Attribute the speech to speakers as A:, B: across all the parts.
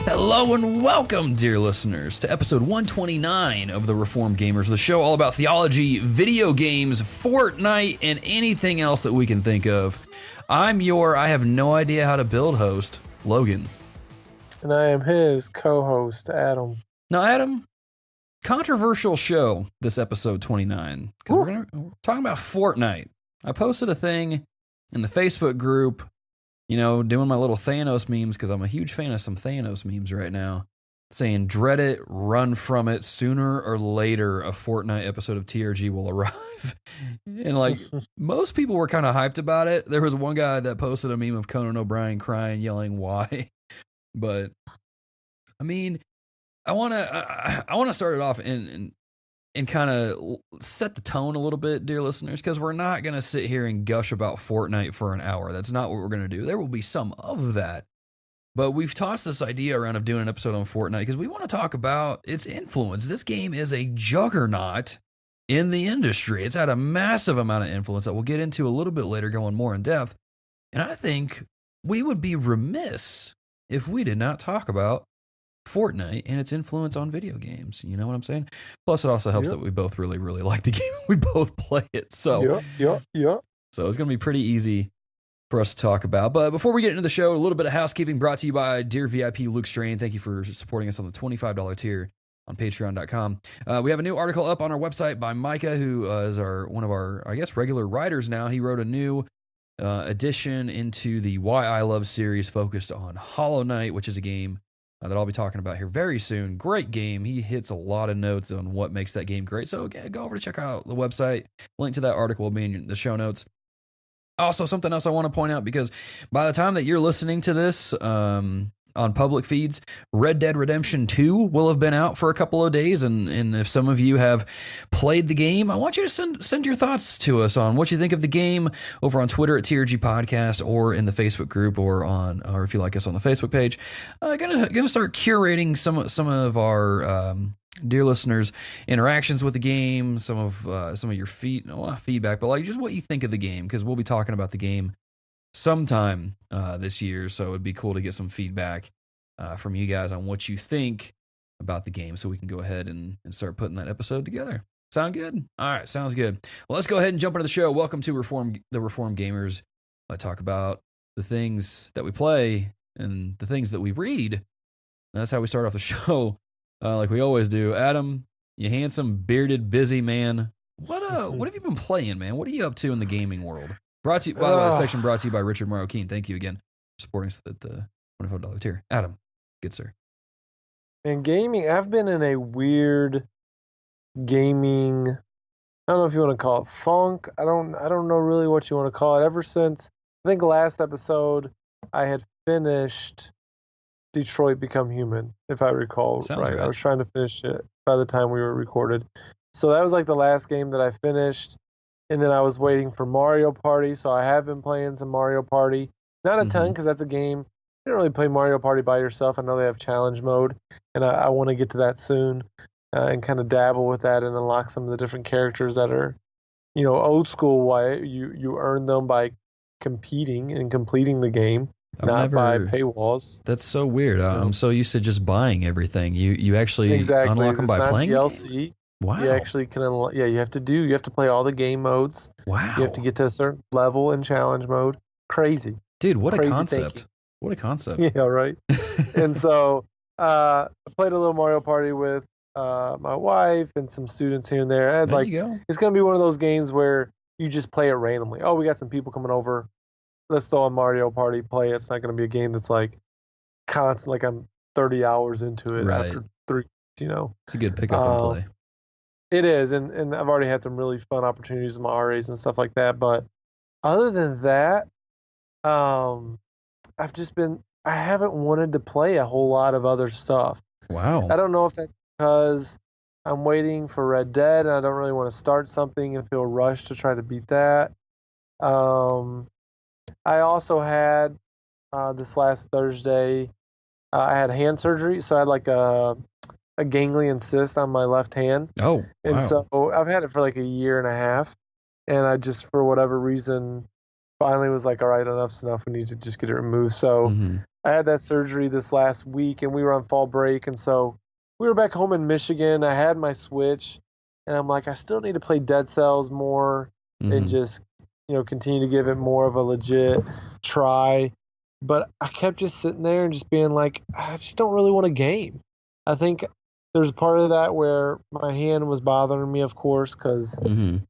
A: Hello and welcome, dear listeners, to episode 129 of the Reformed Gamers, the show all about theology, video games, Fortnite, and anything else that we can think of. I'm your I have no idea how to build host, Logan.
B: And I am his co-host, Adam.
A: Now, Adam, controversial show this episode 29, because we're talking about Fortnite. I posted a thing in the Facebook group, you know, doing my little Thanos memes, because I'm a huge fan of some Thanos memes right now, saying, dread it, run from it, sooner or later a Fortnite episode of TRG will arrive. And like, most people were kind of hyped about it. There was one guy that posted a meme of Conan O'Brien crying, yelling, why? But, I mean, I want to start it off and kind of set the tone a little bit, dear listeners, because we're not going to sit here and gush about Fortnite for an hour. That's not what we're going to do. There will be some of that. But we've tossed this idea around of doing an episode on Fortnite because we want to talk about its influence. This game is a juggernaut in the industry. It's had a massive amount of influence that we'll get into a little bit later, going more in depth. And I think we would be remiss if we did not talk about Fortnite and its influence on video games. You know what I'm saying? Plus, it also helps that we both really, really like the game. We both play it. So,
B: yeah.
A: So it's going to be pretty easy for us to talk about. But before we get into the show, a little bit of housekeeping brought to you by dear VIP Luke Strain. Thank you for supporting us on the $25 tier on patreon.com. We have a new article up on our website by Micah, who is one of our, I guess, regular writers now. He wrote a new addition into the Why I Love series focused on Hollow Knight, which is a game that I'll be talking about here very soon. Great game. He hits a lot of notes on what makes that game great. So again, go over to check out the website. Link to that article will be in the show notes. Also, something else I want to point out, because by the time that you're listening to this on public feeds, Red Dead Redemption 2 will have been out for a couple of days. And if some of you have played the game, I want you to send your thoughts to us on what you think of the game over on Twitter at TRG Podcast, or in the Facebook group, or if you like us on the Facebook page. Gonna start curating some of our dear listeners' interactions with the game, some of your feedback, but like just what you think of the game, because we'll be talking about the game sometime this year, so it'd be cool to get some feedback from you guys on what you think about the game, so we can go ahead and start putting that episode together. Sound good? All right, sounds good. Well, let's go ahead and jump into the show. Welcome to the Reformed Gamers. I talk about the things that we play and the things that we read. And that's how we start off the show, like we always do. Adam, you handsome, bearded, busy man. What have you been playing, man? What are you up to in the gaming world? Brought to you, by the way, section brought to you by Richard Morrow Keene. Thank you again for supporting us at the $25 tier. Adam, good sir.
B: In gaming, I've been in a weird gaming, I don't know if you want to call it funk. I don't know really what you want to call it. Ever since, I think last episode, I had finished Detroit Become Human, if I recall.
A: Sounds right.
B: I was trying to finish it by the time we were recorded. So that was like the last game that I finished. And then I was waiting for Mario Party, so I have been playing some Mario Party. Not a ton, because that's a game. You don't really play Mario Party by yourself. I know they have challenge mode, and I want to get to that soon and kind of dabble with that and unlock some of the different characters that are, old school way. You earn them by competing and completing the game, by paywalls.
A: That's so weird. I'm so used to just buying everything. You actually unlock them by playing
B: DLC.
A: Wow.
B: You actually can you have to play all the game modes.
A: Wow.
B: You have to get to a certain level in challenge mode. Crazy.
A: Dude, what
B: Crazy
A: a concept.
B: thinking.
A: What a concept.
B: Yeah, right. And so I played a little Mario Party with my wife and some students here and there.
A: There you go.
B: It's going to be one of those games where you just play it randomly. Oh, we got some people coming over. Let's throw a Mario Party, play it. It's not going to be a game that's like constant, like I'm 30 hours into it after 3,
A: It's a good pickup and play.
B: It is, and I've already had some really fun opportunities in my RAs and stuff like that. But other than that, I haven't wanted to play a whole lot of other stuff.
A: Wow.
B: I don't know if that's because I'm waiting for Red Dead, and I don't really want to start something and feel rushed to try to beat that. I also had, this last Thursday, I had hand surgery, so I had like a ganglion cyst on my left hand.
A: Oh, wow.
B: And so I've had it for like a year and a half, and I just, for whatever reason, finally was like, all right, enough's enough. We need to just get it removed. So I had that surgery this last week, and we were on fall break, and so we were back home in Michigan. I had my Switch, and I'm like, I still need to play Dead Cells more and just continue to give it more of a legit try. But I kept just sitting there and just being like, I just don't really want a game. I think there's part of that where my hand was bothering me, of course, because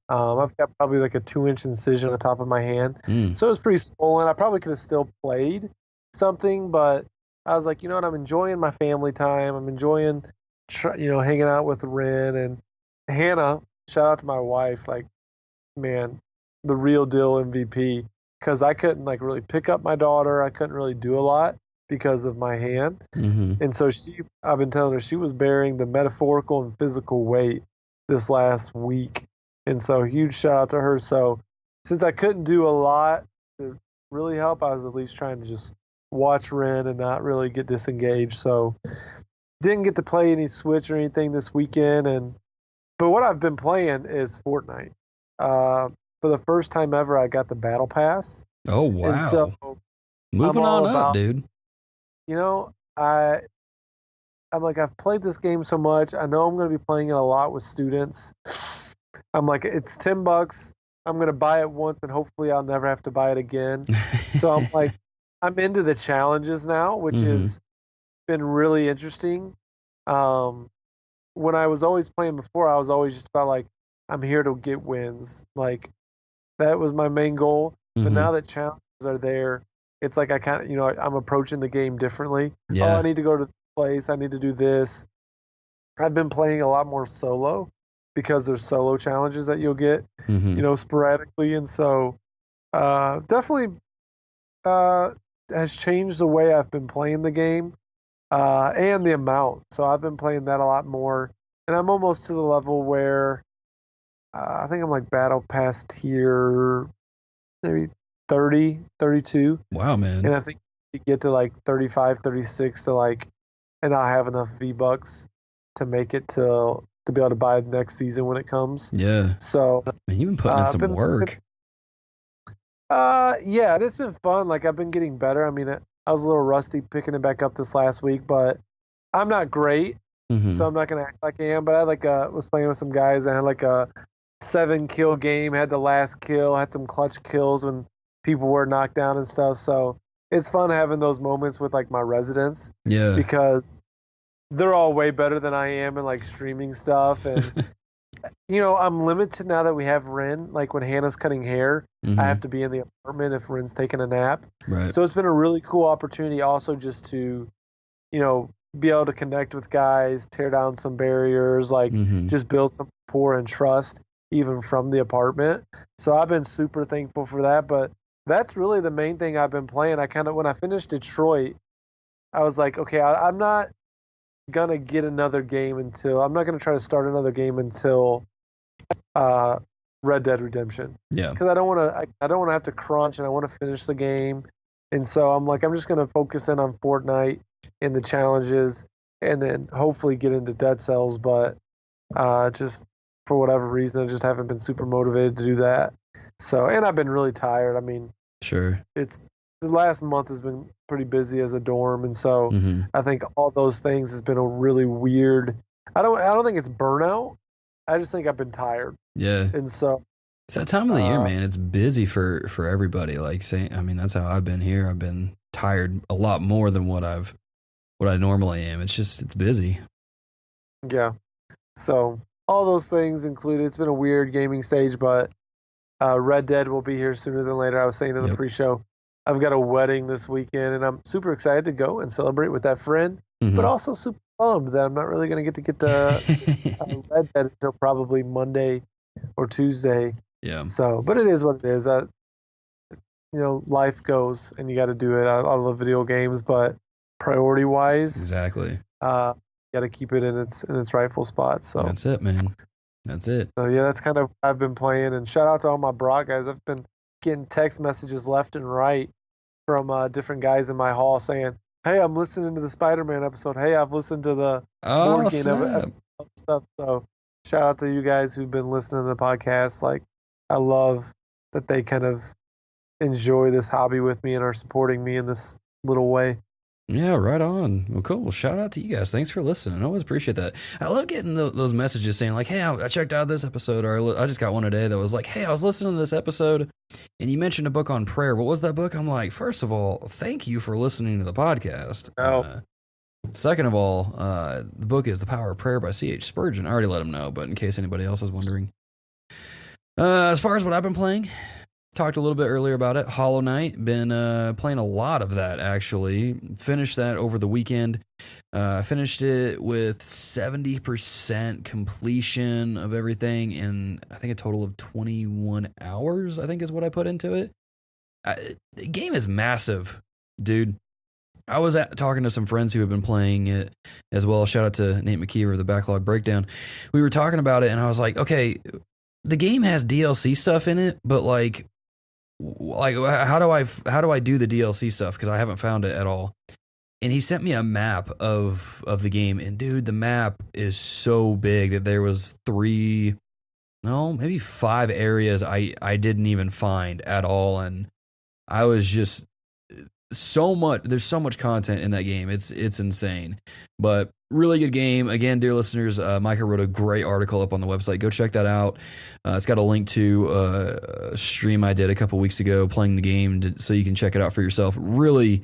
B: I've got probably like a 2-inch incision on the top of my hand. So it was pretty swollen. I probably could have still played something, but I was like, you know what? I'm enjoying my family time. I'm enjoying, hanging out with Ren and Hannah. Shout out to my wife. Like, man, the real deal MVP. Because I couldn't like really pick up my daughter. I couldn't really do a lot because of my hand. And so I've been telling her she was bearing the metaphorical and physical weight this last week. And so huge shout out to her. So since I couldn't do a lot to really help, I was at least trying to just watch Ren and not really get disengaged. So didn't get to play any Switch or anything this weekend. But what I've been playing is Fortnite. For the first time ever, I got the Battle Pass.
A: Oh, wow.
B: And so
A: moving on up, dude.
B: I'm like, I've played this game so much. I know I'm going to be playing it a lot with students. I'm like, it's $10. I'm going to buy it once, and hopefully I'll never have to buy it again. So I'm like, I'm into the challenges now, which has been really interesting. When I was always playing before, I was always just about like, I'm here to get wins. Like, that was my main goal. But now that challenges are there, it's like I kind of, I'm approaching the game differently.
A: Yeah.
B: Oh, I need to go to this place. I need to do this. I've been playing a lot more solo because there's solo challenges that you'll get, sporadically. And so definitely has changed the way I've been playing the game and the amount. So I've been playing that a lot more. And I'm almost to the level where I think I'm like Battle Pass tier maybe 30, 32.
A: Wow, man.
B: And I think you get to like 35, 36 to like, and I'll have enough V-Bucks to make it to be able to buy the next season when it comes.
A: Yeah.
B: So,
A: man, you've been putting in some work.
B: Yeah, it's been fun. Like, I've been getting better. I mean, I was a little rusty picking it back up this last week, but I'm not great. So I'm not going to act like I am. But I was playing with some guys and I had like a 7-kill game, had the last kill, had some clutch kills when people were knocked down and stuff. So it's fun having those moments with like my residents. Yeah. Because they're all way better than I am in like streaming stuff. And, I'm limited now that we have Ren. Like when Hannah's cutting hair, I have to be in the apartment if Ren's taking a nap. Right. So it's been a really cool opportunity also just to, be able to connect with guys, tear down some barriers, like just build some rapport and trust even from the apartment. So I've been super thankful for that. But that's really the main thing I've been playing. When I finished Detroit, I was like, okay, I'm not going to get another game I'm not going to try to start another game until Red Dead Redemption. Yeah. Because I don't want to have to crunch and I want to finish the game. And so I'm like, I'm just going to focus in on Fortnite and the challenges and then hopefully get into Dead Cells. But just for whatever reason, I just haven't been super motivated to do that. So, and I've been really tired. I mean, sure. The last month has been pretty busy as a dorm. And so I think all those things has been a really weird, I don't think it's burnout. I just think I've been tired. Yeah. And so
A: it's that time of the year, man. It's busy for everybody. Like that's how I've been here. I've been tired a lot more than what I normally am. It's busy.
B: Yeah. So all those things included, it's been a weird gaming stage, but Red Dead will be here sooner than later. I was saying in the pre-show, I've got a wedding this weekend, and I'm super excited to go and celebrate with that friend, but also super bummed that I'm not really going to get the Red Dead until probably Monday or Tuesday. Yeah. So, but it is what it is. Life goes, and you got to do it. I love video games, but priority-wise, exactly. Got to keep it in its rightful spot. So
A: that's it, man. That's it.
B: So yeah, that's kind of what I've been playing. And shout out to all my Brock guys. I've been getting text messages left and right from different guys in my hall saying, "Hey, I'm listening to the Spider-Man episode. Hey, I've listened to the board game episode stuff." So shout out to you guys who've been listening to the podcast. Like, I love that they kind of enjoy this hobby with me and are supporting me in this little way.
A: Yeah, right on. Well, cool. Well, shout out to you guys. Thanks for listening. I always appreciate that. I love getting those messages saying like, "Hey, I checked out this episode," or I just got one today that was like, "Hey, I was listening to this episode, and you mentioned a book on prayer. What was that book?" I'm like, first of all, thank you for listening to the podcast.
B: Oh,
A: Second of all, the book is The Power of Prayer by C.H. Spurgeon. I already let him know, but in case anybody else is wondering, as far as what I've been playing, talked a little bit earlier about it. Hollow Knight, been playing a lot of that actually. Finished that over the weekend. Finished it with 70% completion of everything in I think a total of 21 hours, I think is what I put into it. The game is massive, dude. I was talking to some friends who have been playing it as well. Shout out to Nate McKeever, the Backlog Breakdown. We were talking about it, and I was like, okay, the game has DLC stuff in it, but like how do I do the DLC stuff, because I haven't found it at all. And he sent me a map of the game, and dude, the map is so big that there was maybe 5 areas I didn't even find at all, and I was just there's so much content in that game. It's insane, but really good game. Again, dear listeners, Micah wrote a great article up on the website. Go check that out. It's got a link to a stream I did a couple weeks ago playing the game, so you can check it out for yourself. Really,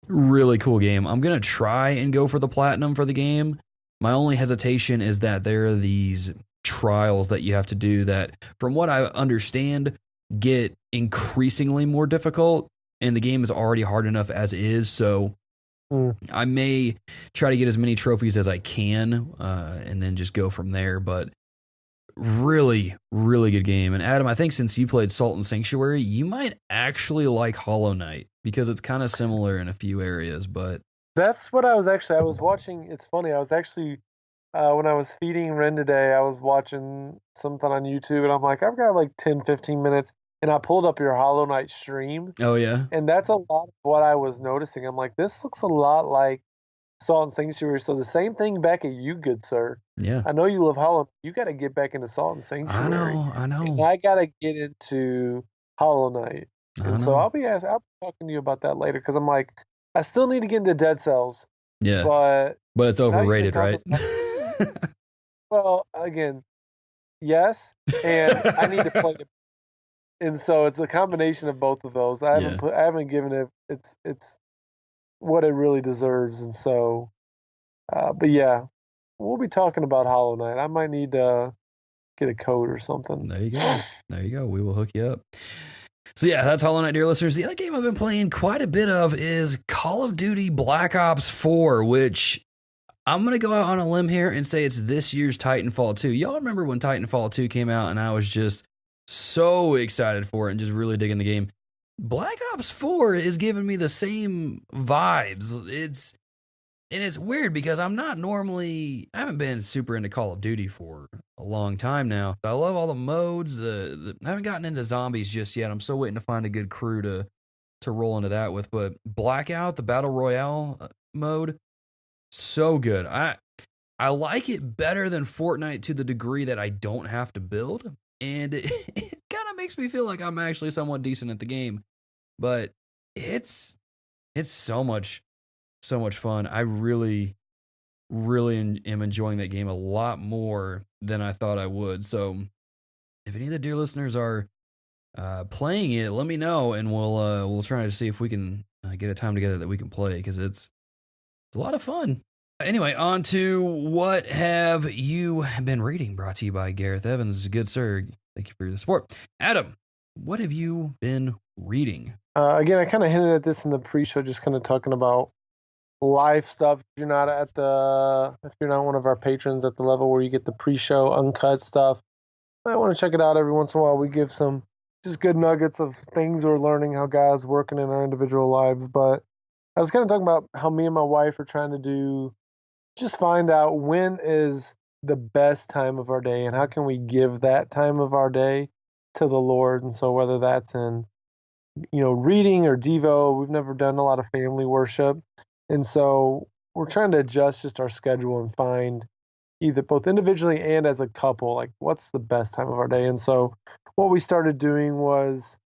A: really cool game. I'm going to try and go for the platinum for the game. My only hesitation is that there are these trials that you have to do that, from what I understand, get increasingly more difficult. And the game is already hard enough as is, so I may try to get as many trophies as I can, and then just go from there. But really, really good game. And Adam, I think since you played Salt and Sanctuary, you might actually like Hollow Knight, because it's kind of similar in a few areas. But
B: that's what I was watching. It's funny. I was actually, when I was feeding Ren today, I was watching something on YouTube, and I'm like, I've got like 10, 15 minutes. And I pulled up your Hollow Knight stream.
A: oh yeah,
B: And that's a lot of what I was noticing. I'm like, this looks a lot like Salt and Sanctuary. So the same thing back at you, good sir.
A: yeah.
B: I know you love Hollow. You got to get back into Salt and Sanctuary.
A: I know.
B: And I got to get into Hollow Knight. And so I'll be talking to you about that later, because I'm like, I still need to get into Dead Cells.
A: Yeah,
B: but
A: it's overrated, right?
B: Well, again, yes, and I need to play it. And so it's a combination of both of those. I haven't given it it's what it really deserves. And so, but yeah, we'll be talking about Hollow Knight. I might need to get a code or something.
A: There you go. We will hook you up. So yeah, that's Hollow Knight, dear listeners. The other game I've been playing quite a bit of is Call of Duty Black Ops 4, which I'm going to go out on a limb here and say it's this year's Titanfall 2. Y'all remember when Titanfall 2 came out and I was just so excited for it and just really digging the game. Black Ops 4 is giving me the same vibes. It's weird because I haven't been super into Call of Duty for a long time now. I love all the modes. I haven't gotten into zombies just yet. I'm still waiting to find a good crew to roll into that with. But Blackout, the Battle Royale mode, so good. I like it better than Fortnite to the degree that I don't have to build. And it kind of makes me feel like I'm actually somewhat decent at the game, but it's so much fun. I really, really am enjoying that game a lot more than I thought I would. So if any of the dear listeners are playing it, let me know, and we'll try to see if we can get a time together that we can play, because it's a lot of fun. Anyway, on to what have you been reading, brought to you by Gareth Evans. Good sir, thank you for your support. Adam, what have you been reading?
B: Again, I kind of hinted at this in the pre-show, just kind of talking about live stuff. If you're not one of our patrons at the level where you get the pre-show uncut stuff, you might want to check it out every once in a while. We give some just good nuggets of things we're learning, how God's working in our individual lives. But I was kind of talking about how me and my wife are trying to just find out when is the best time of our day and how can we give that time of our day to the Lord. And so whether that's in, reading or Devo, we've never done a lot of family worship. And so we're trying to adjust just our schedule and find either both individually and as a couple, like what's the best time of our day. And so what we started doing was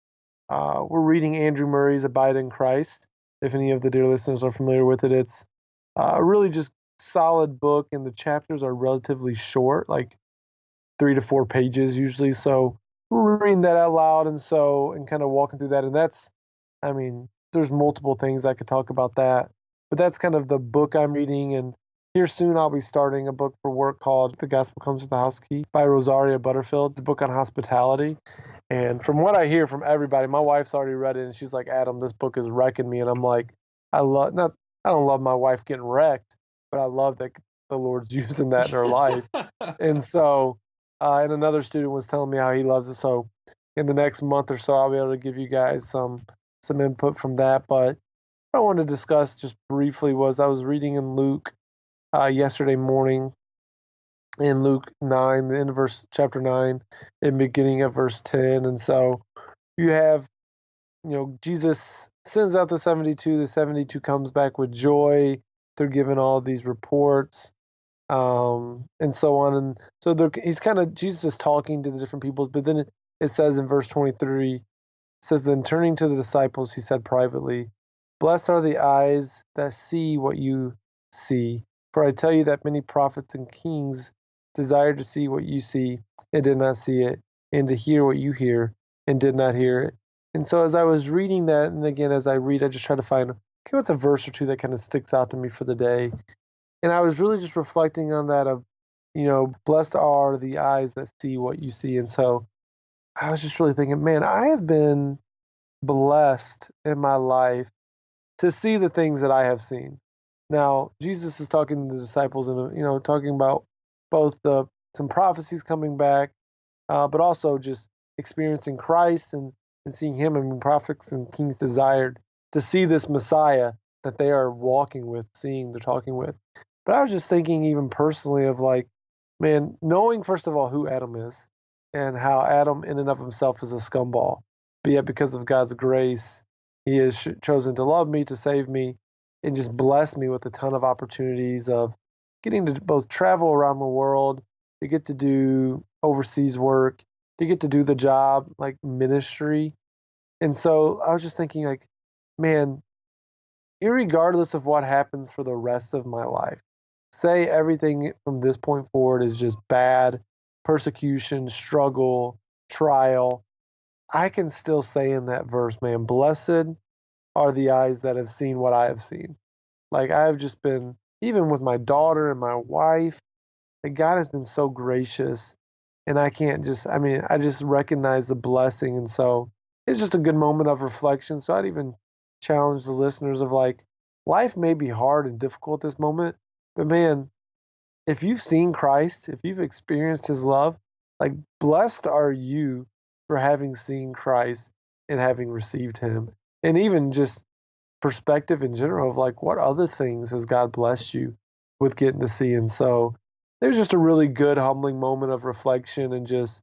B: we're reading Andrew Murray's Abide in Christ. if any of the dear listeners are familiar with it. It's a really just solid book, and the chapters are relatively short, like 3 to 4 pages usually. So we're reading that out loud, and kind of walking through that. And that's, I mean, there's multiple things I could talk about that, but that's kind of the book I'm reading. And here soon I'll be starting a book for work called The Gospel Comes with the House Key by Rosaria Butterfield. It's a book on hospitality. And from what I hear from everybody, my wife's already read it, and she's like, Adam, this book is wrecking me. And I'm like, I don't love my wife getting wrecked, but I love that the Lord's using that in her life. And so, and another student was telling me how he loves it. So in the next month or so, I'll be able to give you guys some input from that. But what I wanted to discuss just briefly was I was reading in Luke yesterday morning, in Luke 9, the end of chapter 9, and beginning of verse 10. And so you have, Jesus sends out the 72. The 72 comes back with joy. They're given all these reports, and so on. And so Jesus is talking to the different people. But then it says in verse 23, it says, then turning to the disciples, he said privately, blessed are the eyes that see what you see. For I tell you that many prophets and kings desired to see what you see and did not see it, and to hear what you hear and did not hear it. And so as I was reading that, and again, as I read, I just try to find, okay, what's a verse or two that kind of sticks out to me for the day. And I was really just reflecting on that of, blessed are the eyes that see what you see. And so I was just really thinking, man, I have been blessed in my life to see the things that I have seen. Now, Jesus is talking to the disciples and, talking about both some prophecies coming back, but also just experiencing Christ and seeing him. I mean, prophets and kings desired to see this Messiah that they are walking with, they're talking with. But I was just thinking even personally of like, man, knowing first of all who Adam is and how Adam in and of himself is a scumball, but yet because of God's grace, he has chosen to love me, to save me, and just bless me with a ton of opportunities of getting to both travel around the world, to get to do overseas work, to get to do the job, like ministry. And so I was just thinking like, man, irregardless of what happens for the rest of my life, say everything from this point forward is just bad, persecution, struggle, trial, I can still say in that verse, man, blessed are the eyes that have seen what I have seen. Like I've just been, even with my daughter and my wife, like God has been so gracious, and I just recognize the blessing. And so it's just a good moment of reflection. So I'd even challenge the listeners of like, life may be hard and difficult at this moment, but man, if you've seen Christ, if you've experienced his love, like blessed are you for having seen Christ and having received him. And even just perspective in general of like, what other things has God blessed you with getting to see? And so it was just a really good, humbling moment of reflection and just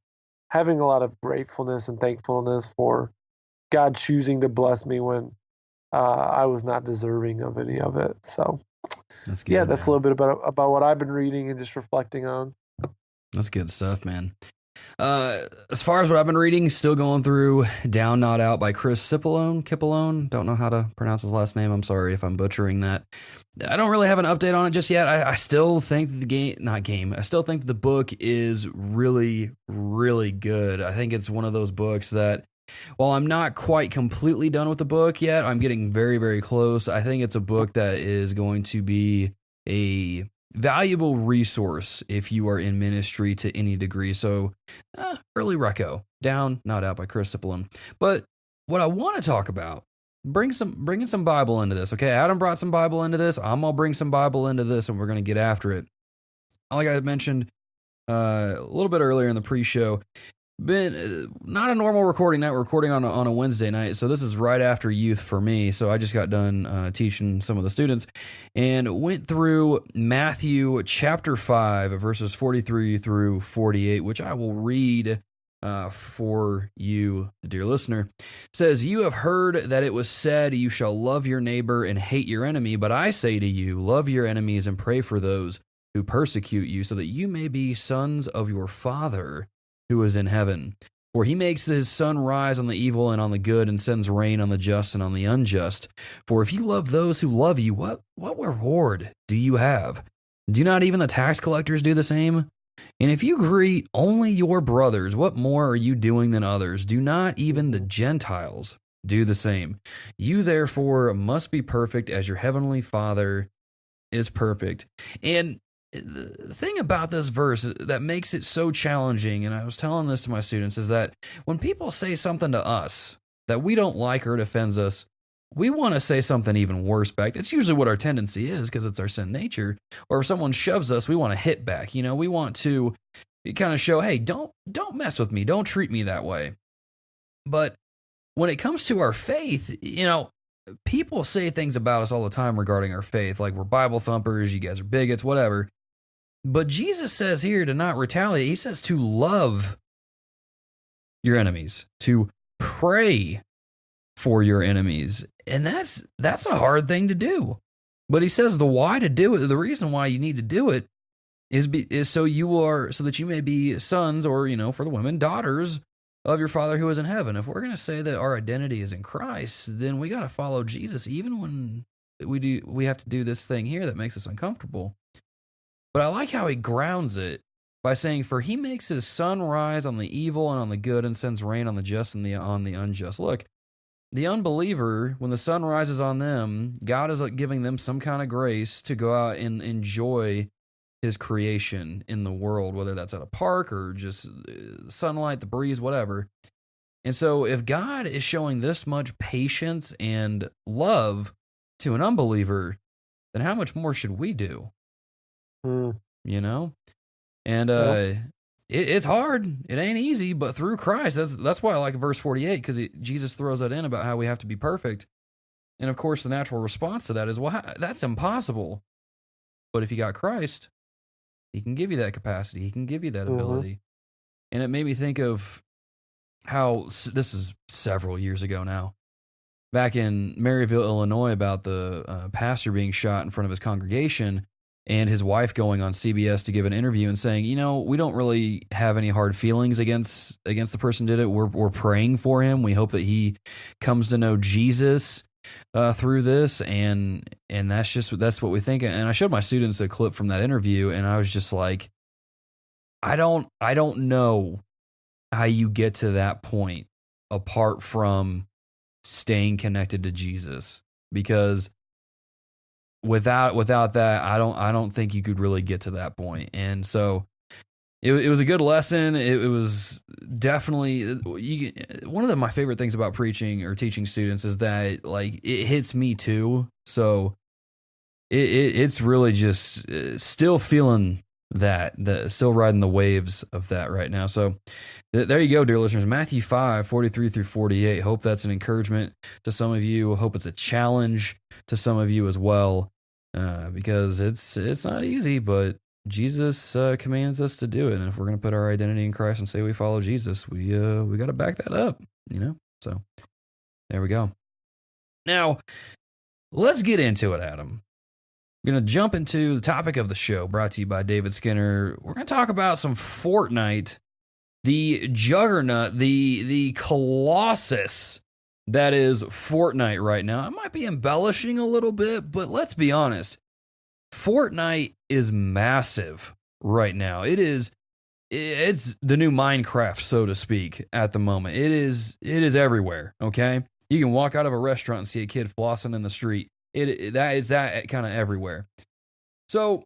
B: having a lot of gratefulness and thankfulness for God choosing to bless me when I was not deserving of any of it. So
A: that's good,
B: yeah, that's
A: man.
B: a little bit about what I've been reading and just reflecting on.
A: That's good stuff, man. As far as what I've been reading, still going through Down Not Out by Chris Cipollone. Don't know how to pronounce his last name. I'm sorry if I'm butchering that. I don't really have an update on it just yet. I still think I still think the book is really, really good. I think it's one of those books that, while I'm not quite completely done with the book yet, I'm getting very, very close. I think it's a book that is going to be a valuable resource if you are in ministry to any degree. So, early reco, Down Not Out by Chris Cipollone. But what I want to talk about, bringing some Bible into this. Okay, Adam brought some Bible into this. I'm gonna bring some Bible into this, and we're gonna get after it. Like I mentioned a little bit earlier in the pre-show, been not a normal recording night. We're recording on a Wednesday night, so this is right after youth for me. So I just got done teaching some of the students and went through Matthew chapter 5 verses 43 through 48, which I will read for you, the dear listener. It says, "You have heard that it was said, you shall love your neighbor and hate your enemy, but I say to you, love your enemies and pray for those who persecute you, so that you may be sons of your Father who is in heaven. For he makes his sun rise on the evil and on the good, and sends rain on the just and on the unjust. For if you love those who love you, what reward do you have? Do not even the tax collectors do the same? And if you greet only your brothers, what more are you doing than others? Do not even the Gentiles do the same? You therefore must be perfect as your heavenly Father is perfect. And the thing about this verse that makes it so challenging, and I was telling this to my students, is that when people say something to us that we don't like or it offends us, we want to say something even worse back. That's usually what our tendency is because it's our sin nature. Or if someone shoves us, we want to hit back. You know, we want to kind of show, hey, don't mess with me. Don't treat me that way. But when it comes to our faith, you know, people say things about us all the time regarding our faith, like we're Bible thumpers, you guys are bigots, whatever. But Jesus says here to not retaliate. He says to love your enemies, to pray for your enemies. And that's a hard thing to do. But he says the why to do it, the reason why you need to do it is so that you may be sons, or, you know, for the women, daughters of your Father who is in heaven. If we're going to say that our identity is in Christ, then we got to follow Jesus, even when we have to do this thing here that makes us uncomfortable. But I like how he grounds it by saying, for he makes his sun rise on the evil and on the good, and sends rain on the just and on the unjust. Look, the unbeliever, when the sun rises on them, God is like giving them some kind of grace to go out and enjoy his creation in the world, whether that's at a park or just sunlight, the breeze, whatever. And so if God is showing this much patience and love to an unbeliever, then how much more should we do? You know? And it's hard. It ain't easy, but through Christ, that's why I like verse 48, because Jesus throws that in about how we have to be perfect. And of course, the natural response to that is, well, that's impossible. But if you got Christ, he can give you that capacity. He can give you that ability. And it made me think of how, this is several years ago now, back in Maryville, Illinois, about the pastor being shot in front of his congregation, and his wife going on CBS to give an interview and saying, you know, we don't really have any hard feelings against the person who did it. We're praying for him. We hope that he comes to know Jesus through this, and that's what we think. And I showed my students a clip from that interview, and I was just like, I don't know how you get to that point apart from staying connected to Jesus, because without that, I don't think you could really get to that point. And so it was a good lesson. It was definitely one of my favorite things about preaching or teaching students is that, like, it hits me too. So it's really just still feeling still riding the waves of that right now. So there you go, dear listeners. Matthew 5:43 through 48. Hope that's an encouragement to some of you. Hope it's a challenge to some of you as well, because it's not easy, but Jesus commands us to do it. And if we're going to put our identity in Christ and say we follow Jesus, we got to back that up, you know? So there we go. Now, let's get into it, Adam. We're going to jump into the topic of the show, brought to you by David Skinner. We're going to talk about some Fortnite, the juggernaut, the colossus that is Fortnite right now. I might be embellishing a little bit, but let's be honest. Fortnite is massive right now. It's the new Minecraft, so to speak, at the moment. It is everywhere, okay? You can walk out of a restaurant and see a kid flossing in the street. That kind of everywhere. So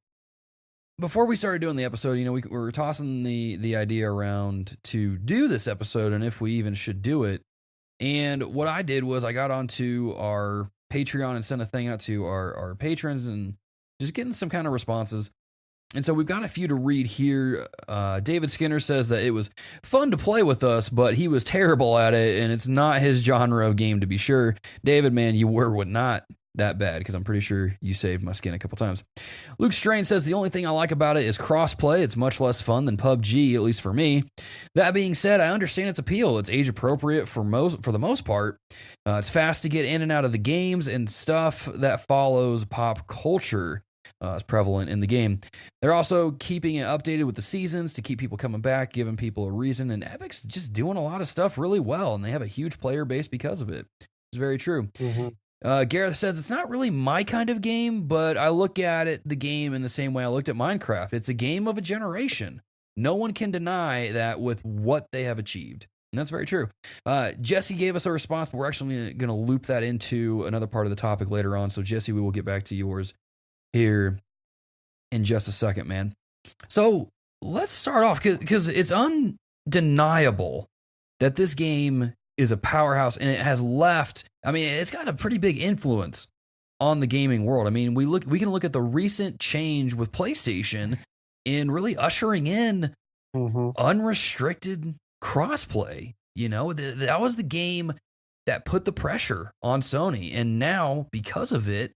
A: before we started doing the episode, you know, we were tossing the idea around to do this episode and if we even should do it. And what I did was I got onto our Patreon and sent a thing out to our patrons and just getting some kind of responses. And so we've got a few to read here. David Skinner says that it was fun to play with us, but he was terrible at it, and it's not his genre of game, to be sure. David, man, you were not that bad, because I'm pretty sure you saved my skin a couple times. Luke Strain says the only thing I like about it is crossplay. It's much less fun than PUBG, at least for me. That being said, I understand its appeal. It's age appropriate for the most part. It's fast to get in and out of the games and stuff that follows pop culture. is prevalent in the game. They're also keeping it updated with the seasons to keep people coming back, giving people a reason. And Epic's just doing a lot of stuff really well, and they have a huge player base because of it. It's very true. Gareth says, it's not really my kind of game, but I look at the game in the same way I looked at Minecraft. It's a game of a generation. No one can deny that with what they have achieved. And that's very true. Jesse gave us a response, but we're actually going to loop that into another part of the topic later on. So, Jesse, we will get back to yours here in just a second, man. So, let's start off because it's undeniable that this game is a powerhouse, and it has left. I mean, it's got a pretty big influence on the gaming world. I mean, we can look at the recent change with PlayStation in really ushering in unrestricted crossplay. You know, that was the game that put the pressure on Sony, and now because of it,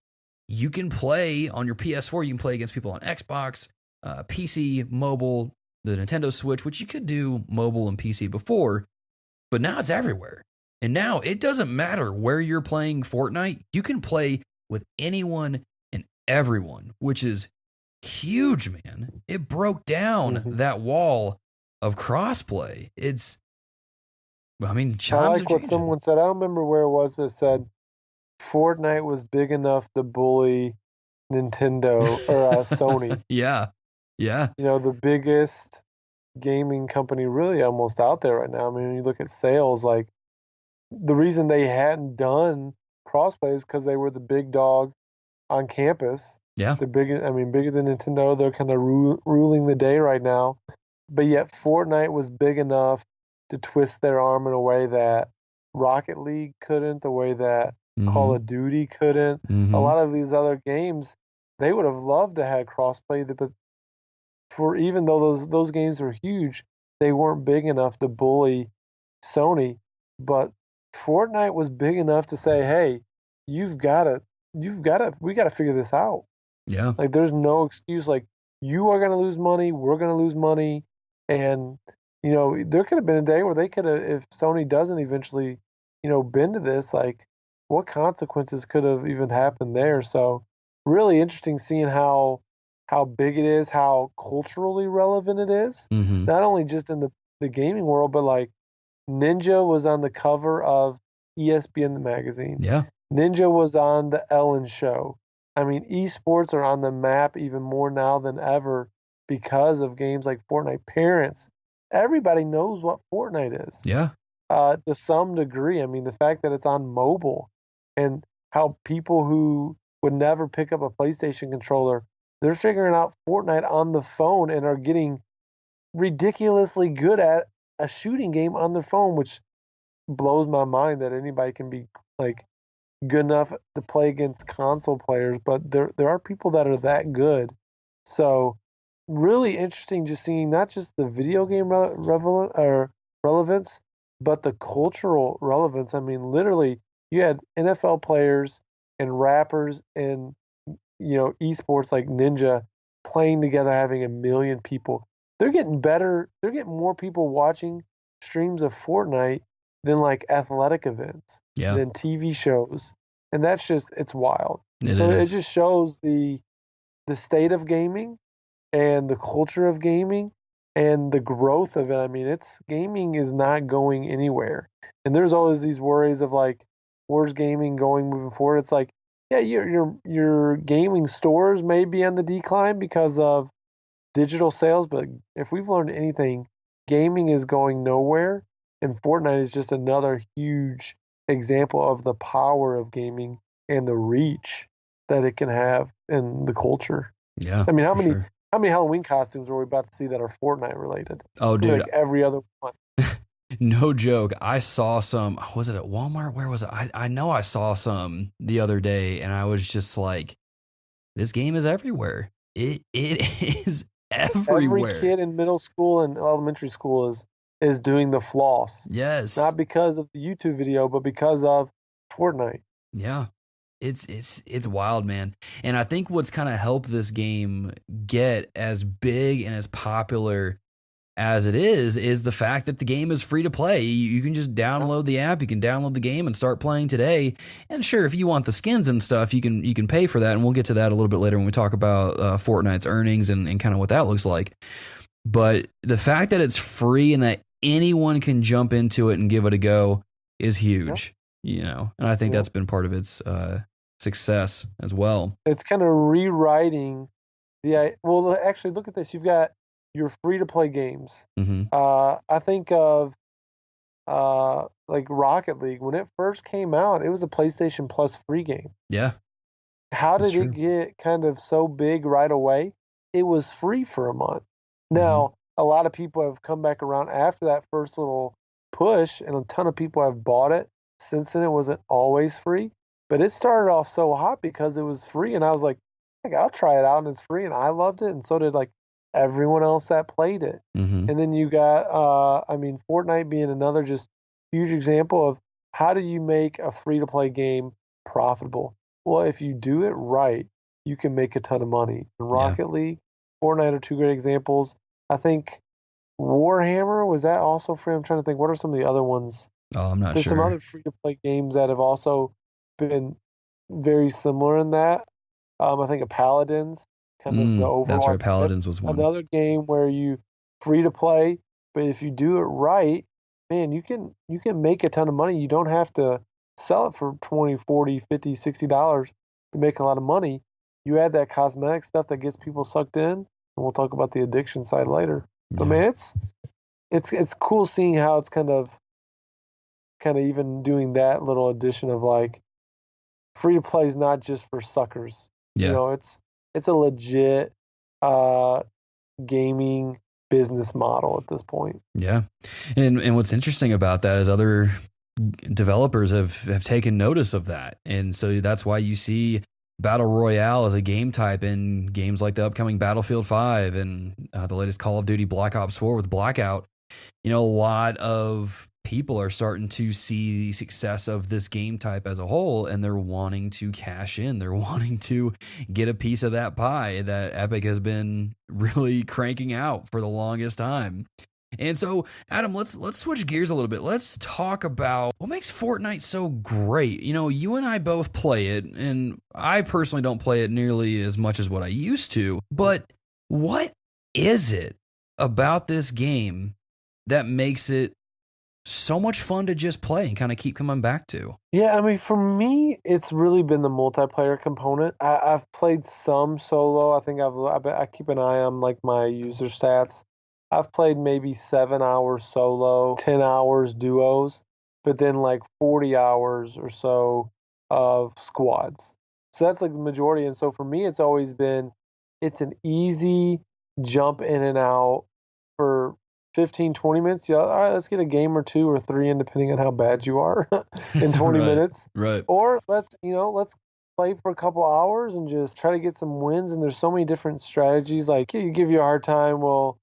A: you can play on your PS4. You can play against people on Xbox, PC, mobile, the Nintendo Switch, which you could do mobile and PC before. But now it's everywhere. And now it doesn't matter where you're playing Fortnite. You can play with anyone and everyone, which is huge, man. It broke down that wall of crossplay. I like
B: what someone said. I don't remember where it was, but it said Fortnite was big enough to bully Nintendo or Sony.
A: Yeah.
B: You know, the biggest gaming company really almost out there right now. I mean, when you look at sales, like the reason they hadn't done crossplay is because they were the big dog on campus.
A: Yeah,
B: they're bigger than Nintendo. They're kind of ruling the day right now. But yet Fortnite was big enough to twist their arm in a way that Rocket League couldn't, the way that Call of Duty couldn't. A lot of these other games, they would have loved to have crossplay, but for even though those games were huge, they weren't big enough to bully Sony. But Fortnite was big enough to say, "Hey, we got to figure this out."
A: Yeah,
B: like there's no excuse. Like you are going to lose money, we're going to lose money, and you know there could have been a day where they could have, if Sony doesn't eventually, bend to this, like what consequences could have even happened there. So really interesting seeing how big it is, how culturally relevant it is, not only just in the gaming world, but like Ninja was on the cover of ESPN the magazine.
A: Yeah.
B: Ninja was on the Ellen show. I mean, esports are on the map even more now than ever because of games like Fortnite. Parents, everybody knows what Fortnite is.
A: Yeah.
B: To some degree. I mean, the fact that it's on mobile and how people who would never pick up a PlayStation controller, they're figuring out Fortnite on the phone and are getting ridiculously good at a shooting game on their phone, which blows my mind that anybody can be like good enough to play against console players, but there are people that are that good. So really interesting just seeing not just the video game relevance, but the cultural relevance. I mean, literally you had NFL players and rappers and esports like Ninja playing together, having 1 million people. They're getting better. They're getting more people watching streams of Fortnite than like athletic events, than TV shows. And that's just, it's wild. It just shows the state of gaming and the culture of gaming and the growth of it. I mean, gaming is not going anywhere. And there's always these worries of like, where's gaming going moving forward? It's like, yeah, your gaming stores may be on the decline because of digital sales, but if we've learned anything, gaming is going nowhere, and Fortnite is just another huge example of the power of gaming and the reach that it can have in the culture.
A: Yeah,
B: I mean, how many Halloween costumes are we about to see that are Fortnite related?
A: Oh, dude,
B: like every other one.
A: No joke. I saw some. Was it at Walmart? Where was it? I know I saw some the other day, and I was just like, "This game is everywhere. It is everywhere."
B: Every kid in middle school and elementary school is doing the floss.
A: Yes.
B: Not because of the YouTube video, but because of Fortnite.
A: Yeah. It's wild, man. And I think what's kind of helped this game get as big and as popular as it is the fact that the game is free to play. You can just download the app, you can download the game and start playing today. And sure, if you want the skins and stuff, you can pay for that. And we'll get to that a little bit later when we talk about Fortnite's earnings and kind of what that looks like. But the fact that it's free and that anyone can jump into it and give it a go is huge, And I think that's been part of its success as well.
B: It's kind of rewriting well, actually, look at this. You've got your free-to-play games.
A: Mm-hmm.
B: I think of like Rocket League. When it first came out, it was a PlayStation Plus free game.
A: Yeah.
B: How did it get kind of so big right away? It was free for a month. Now, a lot of people have come back around after that first little push, and a ton of people have bought it. Since then, it wasn't always free, but it started off so hot because it was free, and I was like, I'll try it out, and it's free, and I loved it, and so did like everyone else that played it.
A: Mm-hmm.
B: And then you got, Fortnite being another just huge example of how do you make a free-to-play game profitable? Well, if you do it right, you can make a ton of money. Rocket League, Fortnite are two great examples. I think Warhammer, was that also free? I'm trying to think. What are some of the other ones?
A: Oh, I'm not
B: There's
A: sure.
B: some other free-to-play games that have also been very similar in that. I think of Paladins, kind of the overall.
A: That's right. Paladins was one.
B: Another game where you free-to-play, but if you do it right, man, you can make a ton of money. You don't have to sell it for $20, $40, $50, $60 to make a lot of money. You add that cosmetic stuff that gets people sucked in, and we'll talk about the addiction side later. But man, it's cool seeing how it's kind of even doing that little addition of like free to play is not just for suckers.
A: Yeah.
B: It's a legit gaming business model at this point.
A: Yeah. And what's interesting about that is other developers have taken notice of that. And so that's why you see Battle Royale as a game type in games like the upcoming Battlefield 5 and the latest Call of Duty Black Ops 4 with Blackout. A lot of people are starting to see the success of this game type as a whole, and they're wanting to cash in. They're wanting to get a piece of that pie that Epic has been really cranking out for the longest time. And so, Adam, let's switch gears a little bit. Let's talk about what makes Fortnite so great. You and I both play it, and I personally don't play it nearly as much as what I used to. But what is it about this game that makes it so much fun to just play and kind of keep coming back to?
B: Yeah, for me, it's really been the multiplayer component. I've played some solo. I think I keep an eye on like my user stats. I've played maybe 7 hours solo, 10 hours duos, but then like 40 hours or so of squads. So that's like the majority. And so for me, it's always been, it's an easy jump in and out for 15, 20 minutes. Yeah, all right, let's get a game or two or three in, depending on how bad you are in 20 minutes.
A: Right.
B: Or let's play for a couple hours and just try to get some wins. And there's so many different strategies. Like you give you a hard time. Well,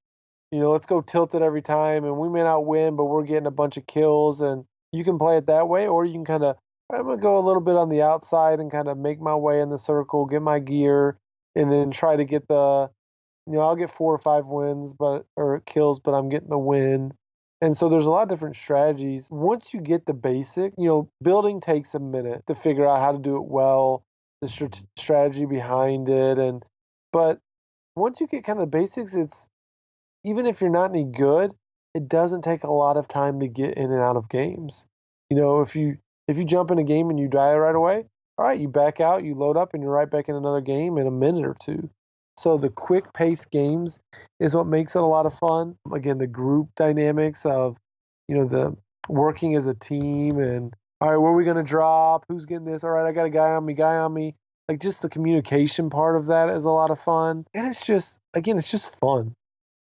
B: let's go tilt it every time, and we may not win, but we're getting a bunch of kills, and you can play it that way, or you can kind of, I'm going to go a little bit on the outside and kind of make my way in the circle, get my gear, and then try to get I'll get 4 or 5 wins, or kills, but I'm getting the win. And so there's a lot of different strategies. Once you get the basic, building takes a minute to figure out how to do it well, the strategy behind it, but once you get kind of the basics, it's, even if you're not any good, it doesn't take a lot of time to get in and out of games. If you jump in a game and you die right away, all right, you back out, you load up, and you're right back in another game in a minute or two. So the quick pace games is what makes it a lot of fun. Again, the group dynamics of, the working as a team, and all right, where are we going to drop? Who's getting this? All right, I got a guy on me. Like just the communication part of that is a lot of fun. And it's just fun.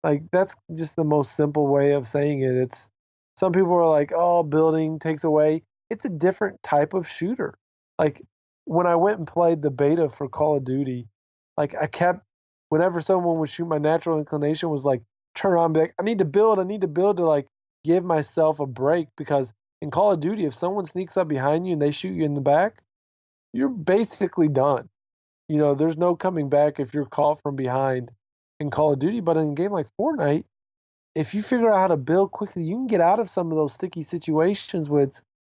B: Like that's just the most simple way of saying it. It's, some people are like, oh, building takes away. It's a different type of shooter. Like when I went and played the beta for Call of Duty, like whenever someone would shoot, my natural inclination was like, turn around and be like, I need to build to like give myself a break, because in Call of Duty, if someone sneaks up behind you and they shoot you in the back, you're basically done. There's no coming back if you're caught from behind in Call of Duty. But in a game like Fortnite, if you figure out how to build quickly, you can get out of some of those sticky situations,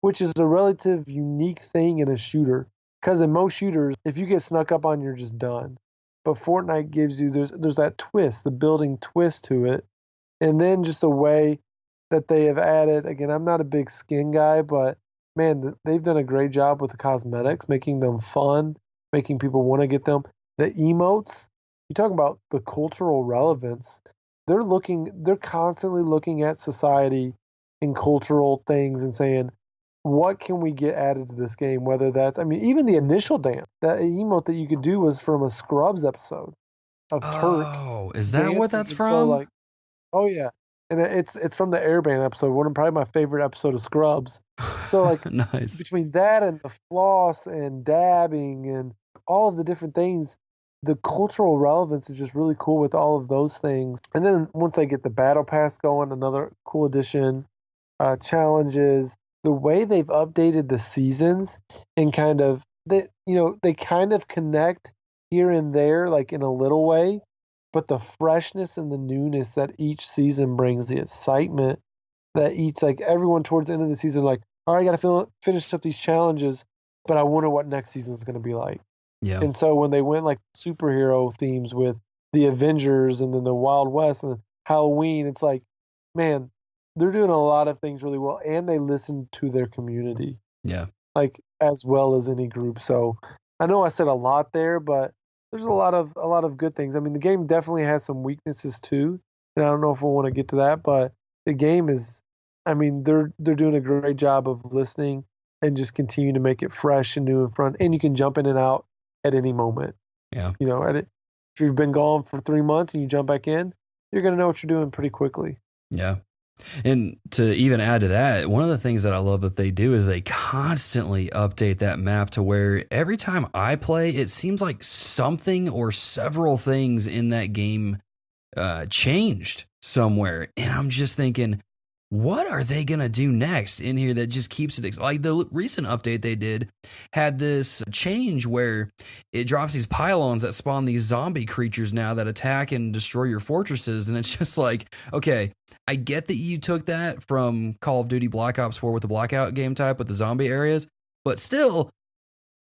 B: which is a relative unique thing in a shooter. Because in most shooters, if you get snuck up on, you're just done. But Fortnite gives you there's that twist, the building twist to it, and then just a way that they have added. Again, I'm not a big skin guy, but man, they've done a great job with the cosmetics, making them fun, making people want to get them. The emotes, you talk about the cultural relevance. They're constantly looking at society and cultural things and saying, what can we get added to this game? Whether that's, I mean, even the initial dance, that emote that you could do was from a Scrubs episode of Turk.
A: Oh, is that what that's
B: dancing.
A: from?
B: So like, oh yeah, and it's from the Airband episode, one of probably my favorite episode of Scrubs. So like,
A: Nice.
B: between that and the floss and dabbing and all of the different things, the cultural relevance is just really cool with all of those things. And then once I get the battle pass going, another cool addition, challenges, the way they've updated the seasons and kind of they kind of connect here and there, like in a little way, but the freshness and the newness that each season brings, the excitement that each, like everyone towards the end of the season, like, all right, I got to finish up these challenges, but I wonder what next season is going to be like.
A: Yeah.
B: And so when they went like superhero themes with the Avengers and then the Wild West and Halloween, it's like, man, they're doing a lot of things really well, and they listen to their community,
A: Yeah.
B: like as well as any group. So I know I said a lot there, but there's a lot of good things. I mean, the game definitely has some weaknesses too, and I don't know if we want to get to that, but the game is, I mean, they're doing a great job of listening and just continue to make it fresh and new and fun, and you can jump in and out at any moment.
A: Yeah.
B: You know, if you've been gone for 3 months and you jump back in, you're going to know what you're doing pretty quickly.
A: Yeah. And to even add to that, one of the things that I love that they do is they constantly update that map to where every time I play, it seems like something or several things in that game changed somewhere. And I'm just thinking, what are they going to do next in here that just keeps it? Like the recent update they did had this change where it drops these pylons that spawn these zombie creatures now that attack and destroy your fortresses. And it's just like, okay, I get that you took that from Call of Duty Black Ops 4 with the Blackout game type with the zombie areas, but still,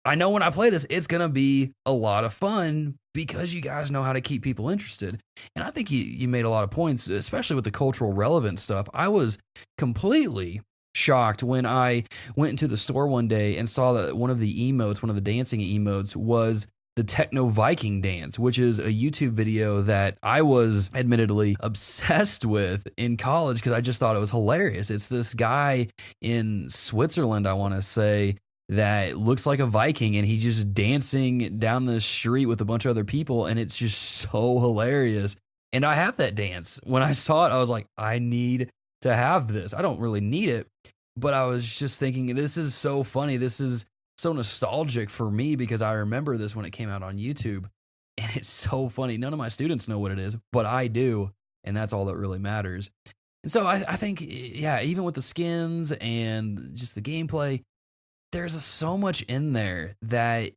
A: I know when I play this, it's going to be a lot of fun because you guys know how to keep people interested. And I think you made a lot of points, especially with the cultural relevant stuff. I was completely shocked when I went into the store one day and saw that one of the emotes, one of the dancing emotes, was the Techno Viking dance, which is a YouTube video that I was admittedly obsessed with in college because I just thought it was hilarious. It's this guy in Switzerland, I want to say, that looks like a Viking, and he's just dancing down the street with a bunch of other people, and it's just so hilarious. And I have that dance. When I saw it, I was like, I need to have this. I don't really need it, but I was just thinking, this is so funny. This is so nostalgic for me because I remember this when it came out on YouTube, and it's so funny. None of my students know what it is, but I do, and that's all that really matters. And so I think, yeah, even with the skins and just the gameplay, there's so much in there that,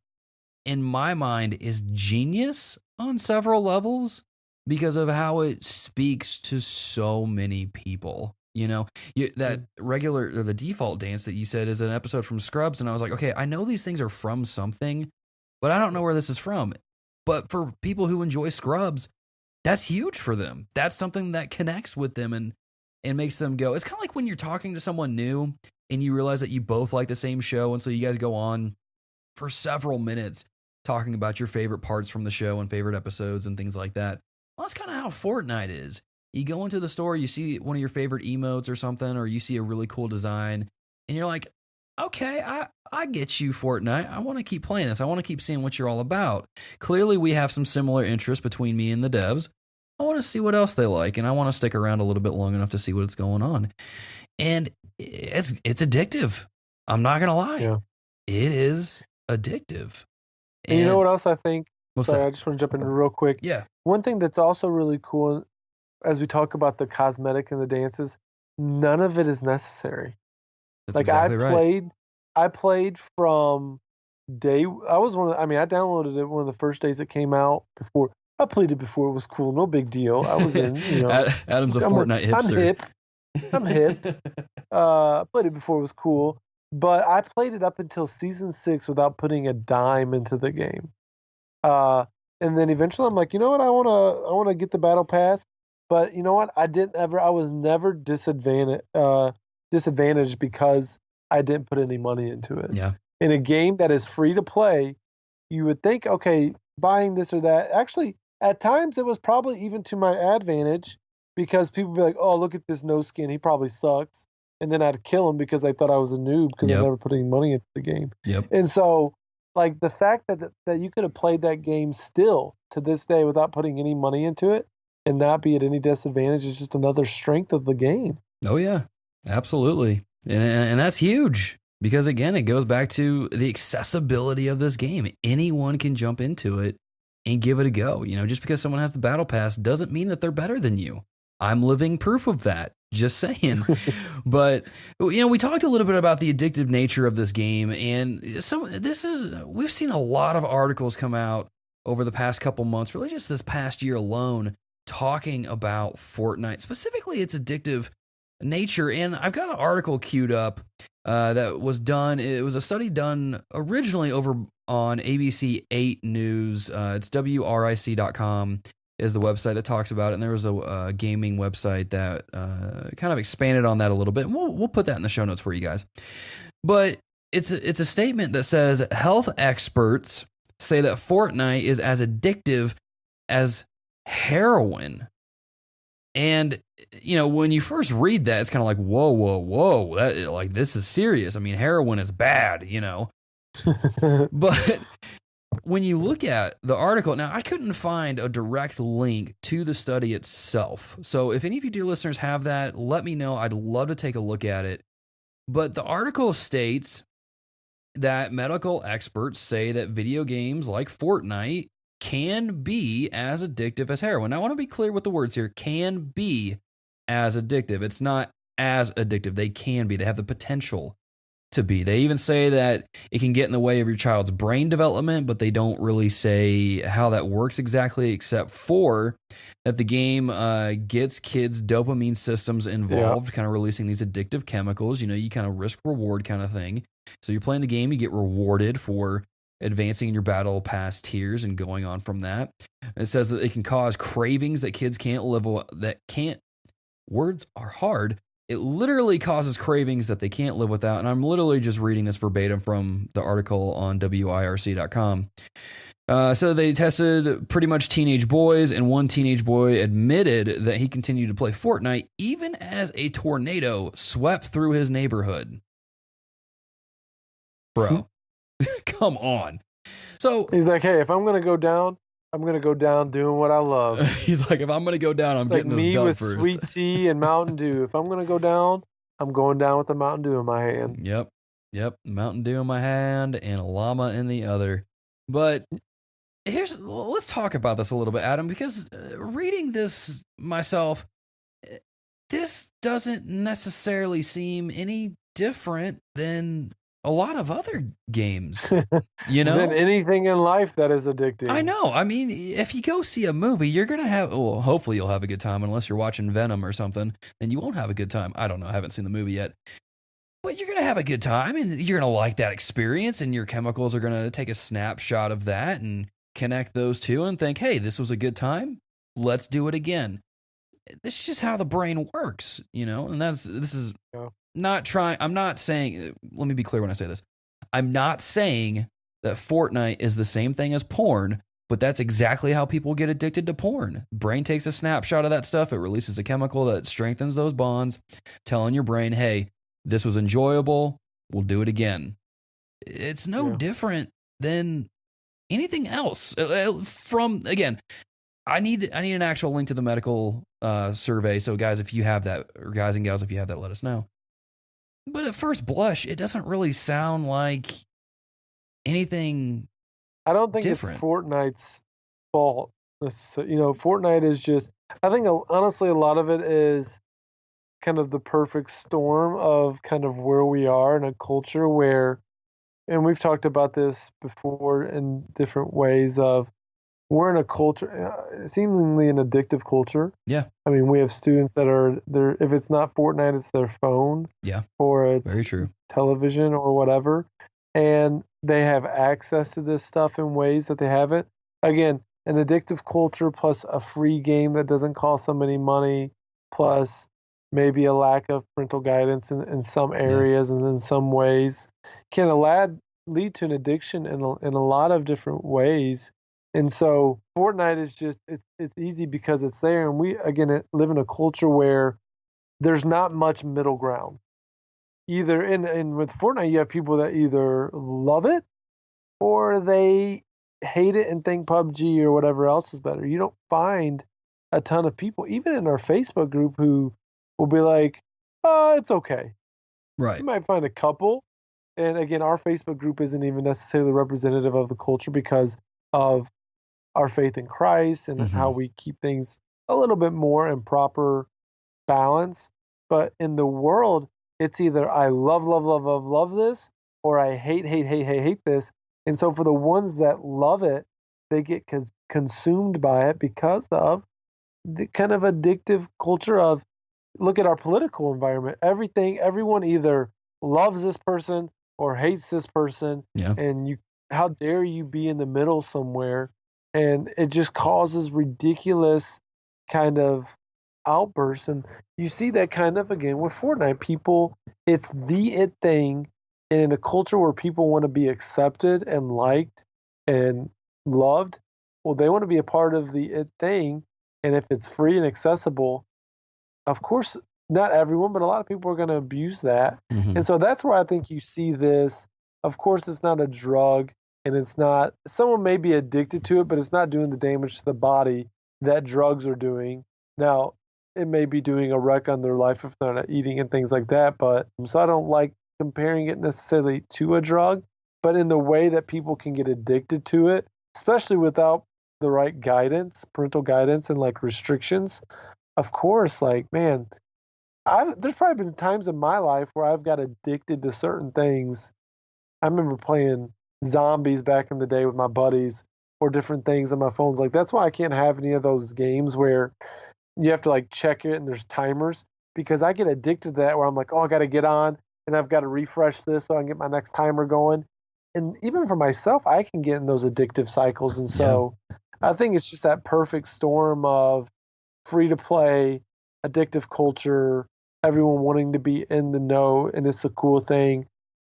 A: in my mind, is genius on several levels because of how it speaks to so many people. You know, that regular or the default dance that you said is an episode from Scrubs, and I was like, okay, I know these things are from something, but I don't know where this is from. But for people who enjoy Scrubs, that's huge for them. That's something that connects with them and makes them go. It's kind of like when you're talking to someone new and you realize that you both like the same show, and so you guys go on for several minutes talking about your favorite parts from the show and favorite episodes and things like that. Well, that's kind of how Fortnite is. You go into the store, you see one of your favorite emotes or something, or you see a really cool design, and you're like, okay, I get you, Fortnite. I want to keep playing this. I want to keep seeing what you're all about. Clearly, we have some similar interests between me and the devs. I want to see what else they like, and I want to stick around a little bit long enough to see what's going on. And it's addictive. I'm not going to lie.
B: Yeah.
A: It is addictive.
B: And you know what else I think? Sorry,
A: that?
B: I just want to jump in real quick.
A: Yeah.
B: One thing that's also really cool, as we talk about the cosmetic and the dances, none of it is necessary.
A: That's
B: like
A: exactly right.
B: I played from day. I downloaded it one of the first days it came out before I played it before it was cool. No big deal. I was in,
A: Adam's a Fortnite hipster.
B: I'm hip. Played it before it was cool. But I played it up until season 6 without putting a dime into the game. And then eventually I'm like, you know what? I wanna get the battle pass. But you know what? I was never disadvantaged because I didn't put any money into it.
A: Yeah.
B: In a game that is free to play, you would think, okay, buying this or that. Actually, at times it was probably even to my advantage because people would be like, oh, look at this no skin. He probably sucks. And then I'd kill him because I thought I was a noob because I never put any money into the game.
A: Yep.
B: And so, like, the fact that you could have played that game still to this day without putting any money into it and not be at any disadvantage is just another strength of the game.
A: Oh, yeah, absolutely. And that's huge because, again, it goes back to the accessibility of this game. Anyone can jump into it and give it a go. Just because someone has the battle pass doesn't mean that they're better than you. I'm living proof of that. Just saying. But, we talked a little bit about the addictive nature of this game. And we've seen a lot of articles come out over the past couple months, really just this past year alone, talking about Fortnite, specifically its addictive nature. And I've got an article queued up that was done. It was a study done originally over on ABC 8 News. It's WRIC.com is the website that talks about it. And there was a gaming website that kind of expanded on that a little bit. And we'll put that in the show notes for you guys. But it's a statement that says health experts say that Fortnite is as addictive as heroin. And, when you first read that, it's kind of like, whoa, this is serious. I mean, heroin is bad, But when you look at the article, now I couldn't find a direct link to the study itself. So if any of you dear listeners have that, let me know. I'd love to take a look at it. But the article states that medical experts say that video games like Fortnite can be as addictive as heroin. Now, I want to be clear with the words here. Can be as addictive. It's not as addictive. They can be. They have the potential to be. They even say that it can get in the way of your child's brain development, but they don't really say how that works exactly, except for that the game gets kids' dopamine systems involved, kind of releasing these addictive chemicals. You kind of risk reward kind of thing. So you're playing the game, you get rewarded for advancing in your battle pass tiers and going on from that. It says that it can cause cravings that kids can't live words are hard. It literally causes cravings that they can't live without. And I'm literally just reading this verbatim from the article on WIRC.com. So they tested pretty much teenage boys, and one teenage boy admitted that he continued to play Fortnite even as a tornado swept through his neighborhood. Bro. Come on. So
B: he's like, hey, if I'm going to go down, I'm going to go down doing what I love.
A: He's like, if I'm going to go down, I'm getting this done first.
B: Me with sweet tea and Mountain Dew. If I'm going to go down, I'm going down with a Mountain Dew in my hand.
A: Yep. Mountain Dew in my hand and a llama in the other. But let's talk about this a little bit, Adam, because reading this myself, this doesn't necessarily seem any different than a lot of other games,
B: than anything in life that is addicting.
A: I know. I mean, if you go see a movie, you're going to hopefully you'll have a good time, unless you're watching Venom or something, then you won't have a good time. I don't know. I haven't seen the movie yet. But you're going to have a good time, and you're going to like that experience, and your chemicals are going to take a snapshot of that and connect those two and think, hey, this was a good time. Let's do it again. This is just how the brain works, and this is not trying. I'm not saying, let me be clear when I say this. I'm not saying that Fortnite is the same thing as porn, but that's exactly how people get addicted to porn. Brain takes a snapshot of that stuff. It releases a chemical that strengthens those bonds, telling your brain, hey, this was enjoyable. We'll do it again. It's no different than anything else. Again, I need an actual link to the medical survey. So guys, if you have that, or guys and gals, if you have that, let us know. But at first blush, it doesn't really sound like anything.
B: I don't think different. It's Fortnite's fault. Fortnite is just, I think honestly, a lot of it is kind of the perfect storm of kind of where we are in a culture where, and we've talked about this before in different ways of, we're in a culture, seemingly an addictive culture.
A: Yeah.
B: I mean, we have students that are there. If it's not Fortnite, it's their phone.
A: Yeah.
B: Or it's
A: very true.
B: television or whatever, and they have access to this stuff in ways that they haven't. Again, an addictive culture plus a free game that doesn't cost them any money, plus maybe a lack of parental guidance in some areas and in some ways, can lead to an addiction in a lot of different ways. And so Fortnite is just it's easy because it's there, and we again live in a culture where there's not much middle ground. Either and with Fortnite, you have people that either love it or they hate it and think PUBG or whatever else is better. You don't find a ton of people, even in our Facebook group, who will be like, it's okay.
A: Right.
B: You might find a couple. And again, our Facebook group isn't even necessarily representative of the culture because of our faith in Christ and how we keep things a little bit more in proper balance. But in the world, it's either I love this, or I hate this. And so for the ones that love it, they get consumed by it because of the kind of addictive culture of, look at our political environment. Everyone either loves this person or hates this person.
A: Yeah.
B: And how dare you be in the middle somewhere? And it just causes ridiculous kind of outbursts. And you see that kind of again with Fortnite. People, it's the it thing. And in a culture where people want to be accepted and liked and loved, well, they want to be a part of the it thing. And if it's free and accessible, of course, not everyone, but a lot of people are going to abuse that. And so that's where I think you see this. Of course, it's not a drug, and it's not, someone may be addicted to it, but it's not doing the damage to the body that drugs are doing. Now, it may be doing a wreck on their life if they're not eating and things like that. But so I don't like comparing it necessarily to a drug, but in the way that people can get addicted to it, especially without the right guidance, parental guidance, and like restrictions. Of course, like, man, there's probably been times in my life where I've got addicted to certain things. I remember playing zombies back in the day with my buddies, or different things on my phones. Like, that's why I can't have any of those games where you have to like check it and there's timers, because I get addicted to that where I'm like, oh, I got to get on and I've got to refresh this so I can get my next timer going. And even for myself, I can get in those addictive cycles. And so I think it's just that perfect storm of free to play, addictive culture, everyone wanting to be in the know, and it's a cool thing.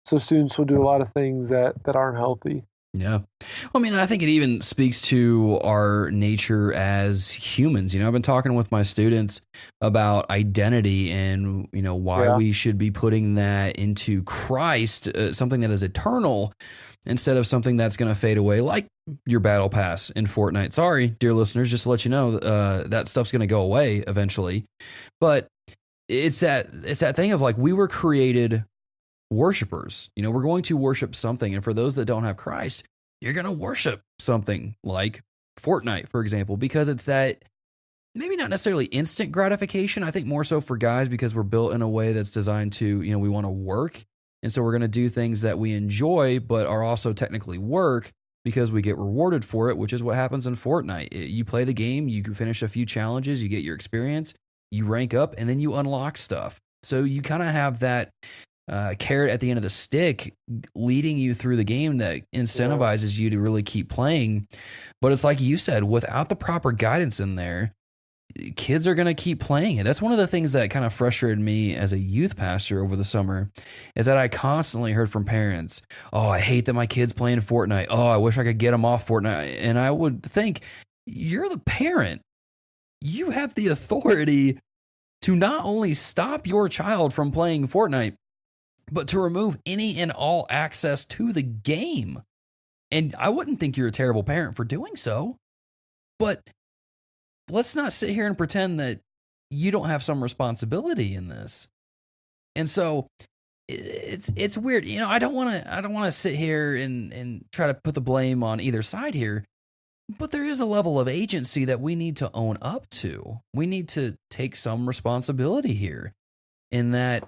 B: So students will do a lot of things that aren't healthy.
A: Yeah. Well, I mean, I think it even speaks to our nature as humans. You know, I've been talking with my students about identity and, you know, why we should be putting that into Christ, something that is eternal, instead of something that's going to fade away, like your battle pass in Fortnite. Sorry, dear listeners, just to let you know, that stuff's going to go away eventually. But it's that thing of like, we were created worshipers. You know, we're going to worship something. And for those that don't have Christ, you're going to worship something like Fortnite, for example, because it's that maybe not necessarily instant gratification. I think more so for guys, because we're built in a way that's designed to, you know, we want to work. And so we're going to do things that we enjoy, but are also technically work because we get rewarded for it, which is what happens in Fortnite. You play the game, you can finish a few challenges, you get your experience, you rank up, and then you unlock stuff. So you kind of have that carrot at the end of the stick leading you through the game that incentivizes you to really keep playing. But it's like you said, without the proper guidance in there, kids are going to keep playing it. That's one of the things that kind of frustrated me as a youth pastor over the summer, is that I constantly heard from parents, oh, I hate that my kid's playing Fortnite. Oh, I wish I could get them off Fortnite. And I would think, you're the parent. You have the authority to not only stop your child from playing Fortnite, but to remove any and all access to the game. And I wouldn't think you're a terrible parent for doing so, but let's not sit here and pretend that you don't have some responsibility in this. And so it's weird. You know, I don't want to sit here and try to put the blame on either side here, but there is a level of agency that we need to own up to. We need to take some responsibility here, in that,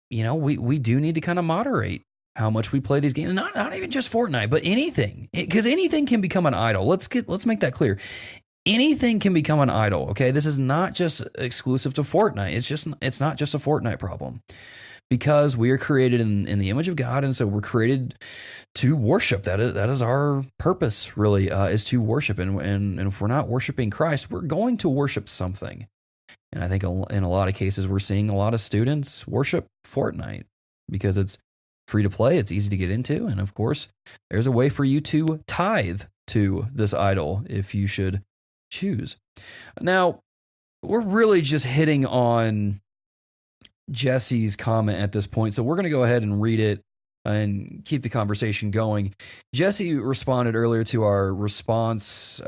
A: you know, we do need to kind of moderate how much we play these games. Not even just Fortnite, but anything, because anything can become an idol. Let's make that clear. Anything can become an idol. Okay, this is not just exclusive to Fortnite. It's not just a Fortnite problem, because we are created in the image of God, and so we're created to worship. That is our purpose, really, is to worship. And if we're not worshiping Christ, we're going to worship something. And I think in a lot of cases, we're seeing a lot of students worship Fortnite because it's free to play, it's easy to get into, and of course, there's a way for you to tithe to this idol if you should choose. Now, we're really just hitting on Jesse's comment at this point, so we're going to go ahead and read it and keep the conversation going. Jesse responded earlier to our response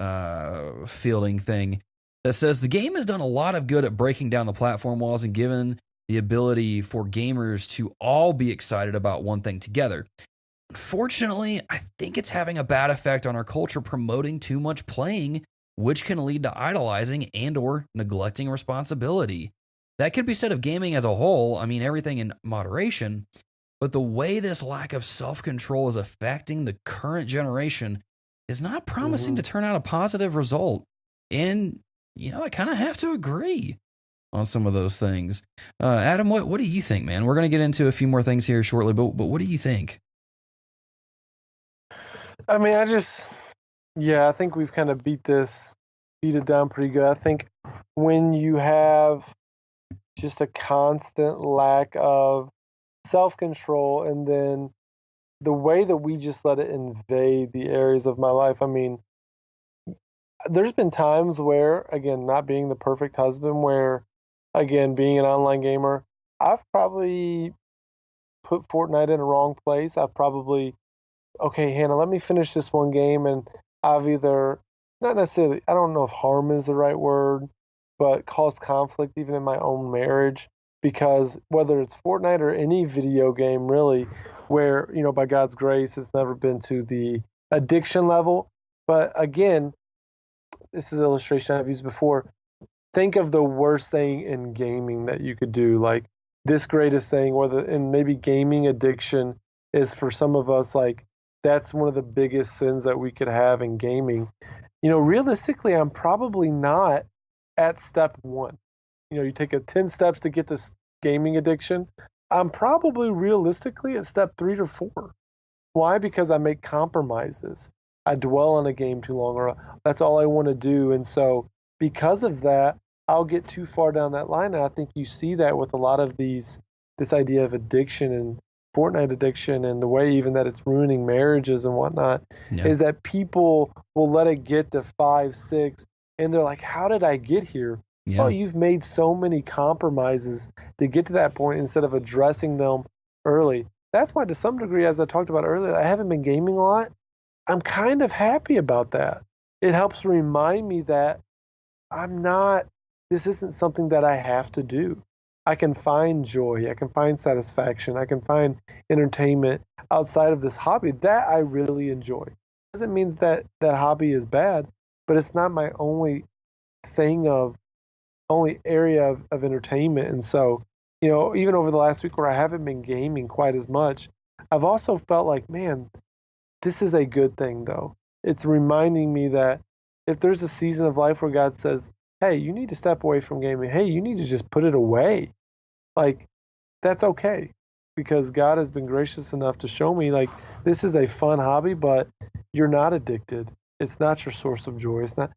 A: fielding thing that says the game has done a lot of good at breaking down the platform walls and given the ability for gamers to all be excited about one thing together. Unfortunately, I think it's having a bad effect on our culture, promoting too much playing, which can lead to idolizing and or neglecting responsibility. That could be said of gaming as a whole. I mean, everything in moderation, but the way this lack of self-control is affecting the current generation is not promising to turn out a positive result. And, I kind of have to agree on some of those things. Adam, what do you think, man? We're going to get into a few more things here shortly, but what do you think?
B: I mean, I think we've kind of beat it down pretty good. I think when you have just a constant lack of self-control, and then the way that we just let it invade the areas of my life. I mean, there's been times where, again, not being the perfect husband, where, again, being an online gamer, I've probably put Fortnite in a wrong place. I've probably, okay, Hannah, let me finish this one game, and I've either, not necessarily, I don't know if harm is the right word, but caused conflict even in my own marriage, because whether it's Fortnite or any video game, really, where, by God's grace, it's never been to the addiction level. But again, this is an illustration I've used before. Think of the worst thing in gaming that you could do, like this greatest thing, and maybe gaming addiction is for some of us, like that's one of the biggest sins that we could have in gaming. Realistically, I'm probably not at step one. You take 10 steps to get to gaming addiction. I'm probably realistically at step 3 to 4. Why? Because I make compromises. I dwell on a game too long, or that's all I want to do. And so because of that, I'll get too far down that line. And I think you see that with a lot of this idea of addiction and Fortnite addiction, and the way even that it's ruining marriages and whatnot, is that people will let it get to 5, 6, and they're like, how did I get here? Yeah. Oh, you've made so many compromises to get to that point instead of addressing them early. That's why, to some degree, as I talked about earlier, I haven't been gaming a lot. I'm kind of happy about that. It helps remind me that this isn't something that I have to do. I can find joy. I can find satisfaction. I can find entertainment outside of this hobby that I really enjoy. Doesn't mean that hobby is bad, but it's not my only area of entertainment. And so, even over the last week where I haven't been gaming quite as much, I've also felt like, man, this is a good thing, though. It's reminding me that if there's a season of life where God says, hey, you need to step away from gaming. Hey, you need to just put it away. Like, that's okay, because God has been gracious enough to show me, like, this is a fun hobby, but you're not addicted. It's not your source of joy. It's not,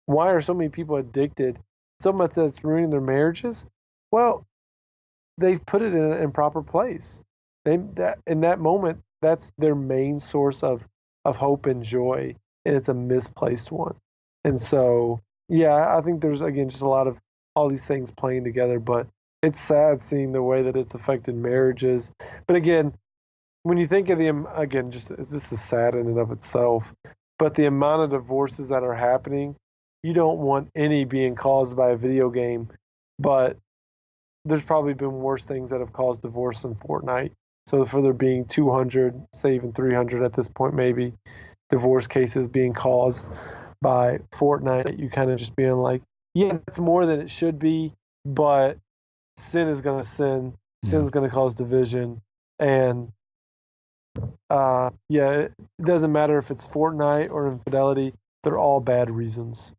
B: why are so many people addicted so much that it's ruining their marriages? Well, they've put it in an improper place. In that moment, that's their main source of hope and joy, and it's a misplaced one. And so, yeah, I think there's, again, just a lot of all these things playing together, but it's sad seeing the way that it's affected marriages. But again, when you think of this is sad in and of itself, but the amount of divorces that are happening, you don't want any being caused by a video game, but there's probably been worse things that have caused divorce than Fortnite. So for there being 200, say even 300 at this point, maybe, divorce cases being caused by Fortnite, you kind of just being like, yeah, it's more than it should be, but sin is going to sin. Sin's going to cause division. And Yeah, it doesn't matter if it's Fortnite or infidelity. They're all bad reasons.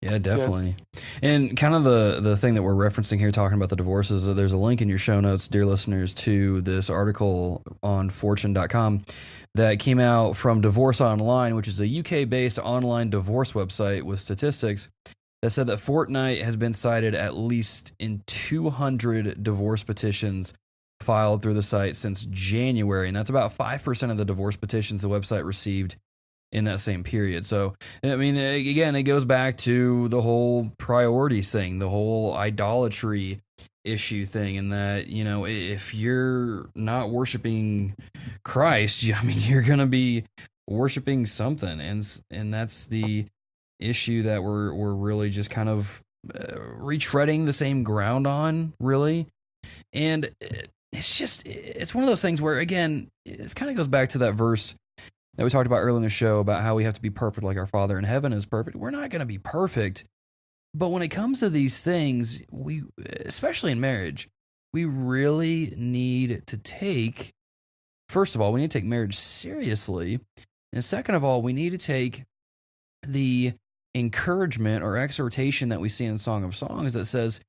A: Yeah, definitely. And kind of the thing that we're referencing here, talking about the divorces, there's a link in your show notes, dear listeners, to this article on fortune.com that came out from Divorce Online, which is a UK-based online divorce website with statistics that said that Fortnite has been cited at least in 200 divorce petitions filed through the site since January. And that's about 5% of the divorce petitions the website received in that same period. So, I mean, again, it goes back to the whole priorities thing, the whole idolatry issue thing, and that, you know, if you're not worshiping Christ, I mean, you're going to be worshiping something. And that's the issue that we're really just kind of retreading the same ground on, really. And it's one of those things where, again, it kind of goes back to that verse that we talked about earlier in the show about how we have to be perfect like our Father in heaven is perfect. We're not going to be perfect. But when it comes to these things, we, especially in marriage, we really need to take, first of all, we need to take marriage seriously. And second of all, we need to take the encouragement or exhortation that we see in Song of Songs that says,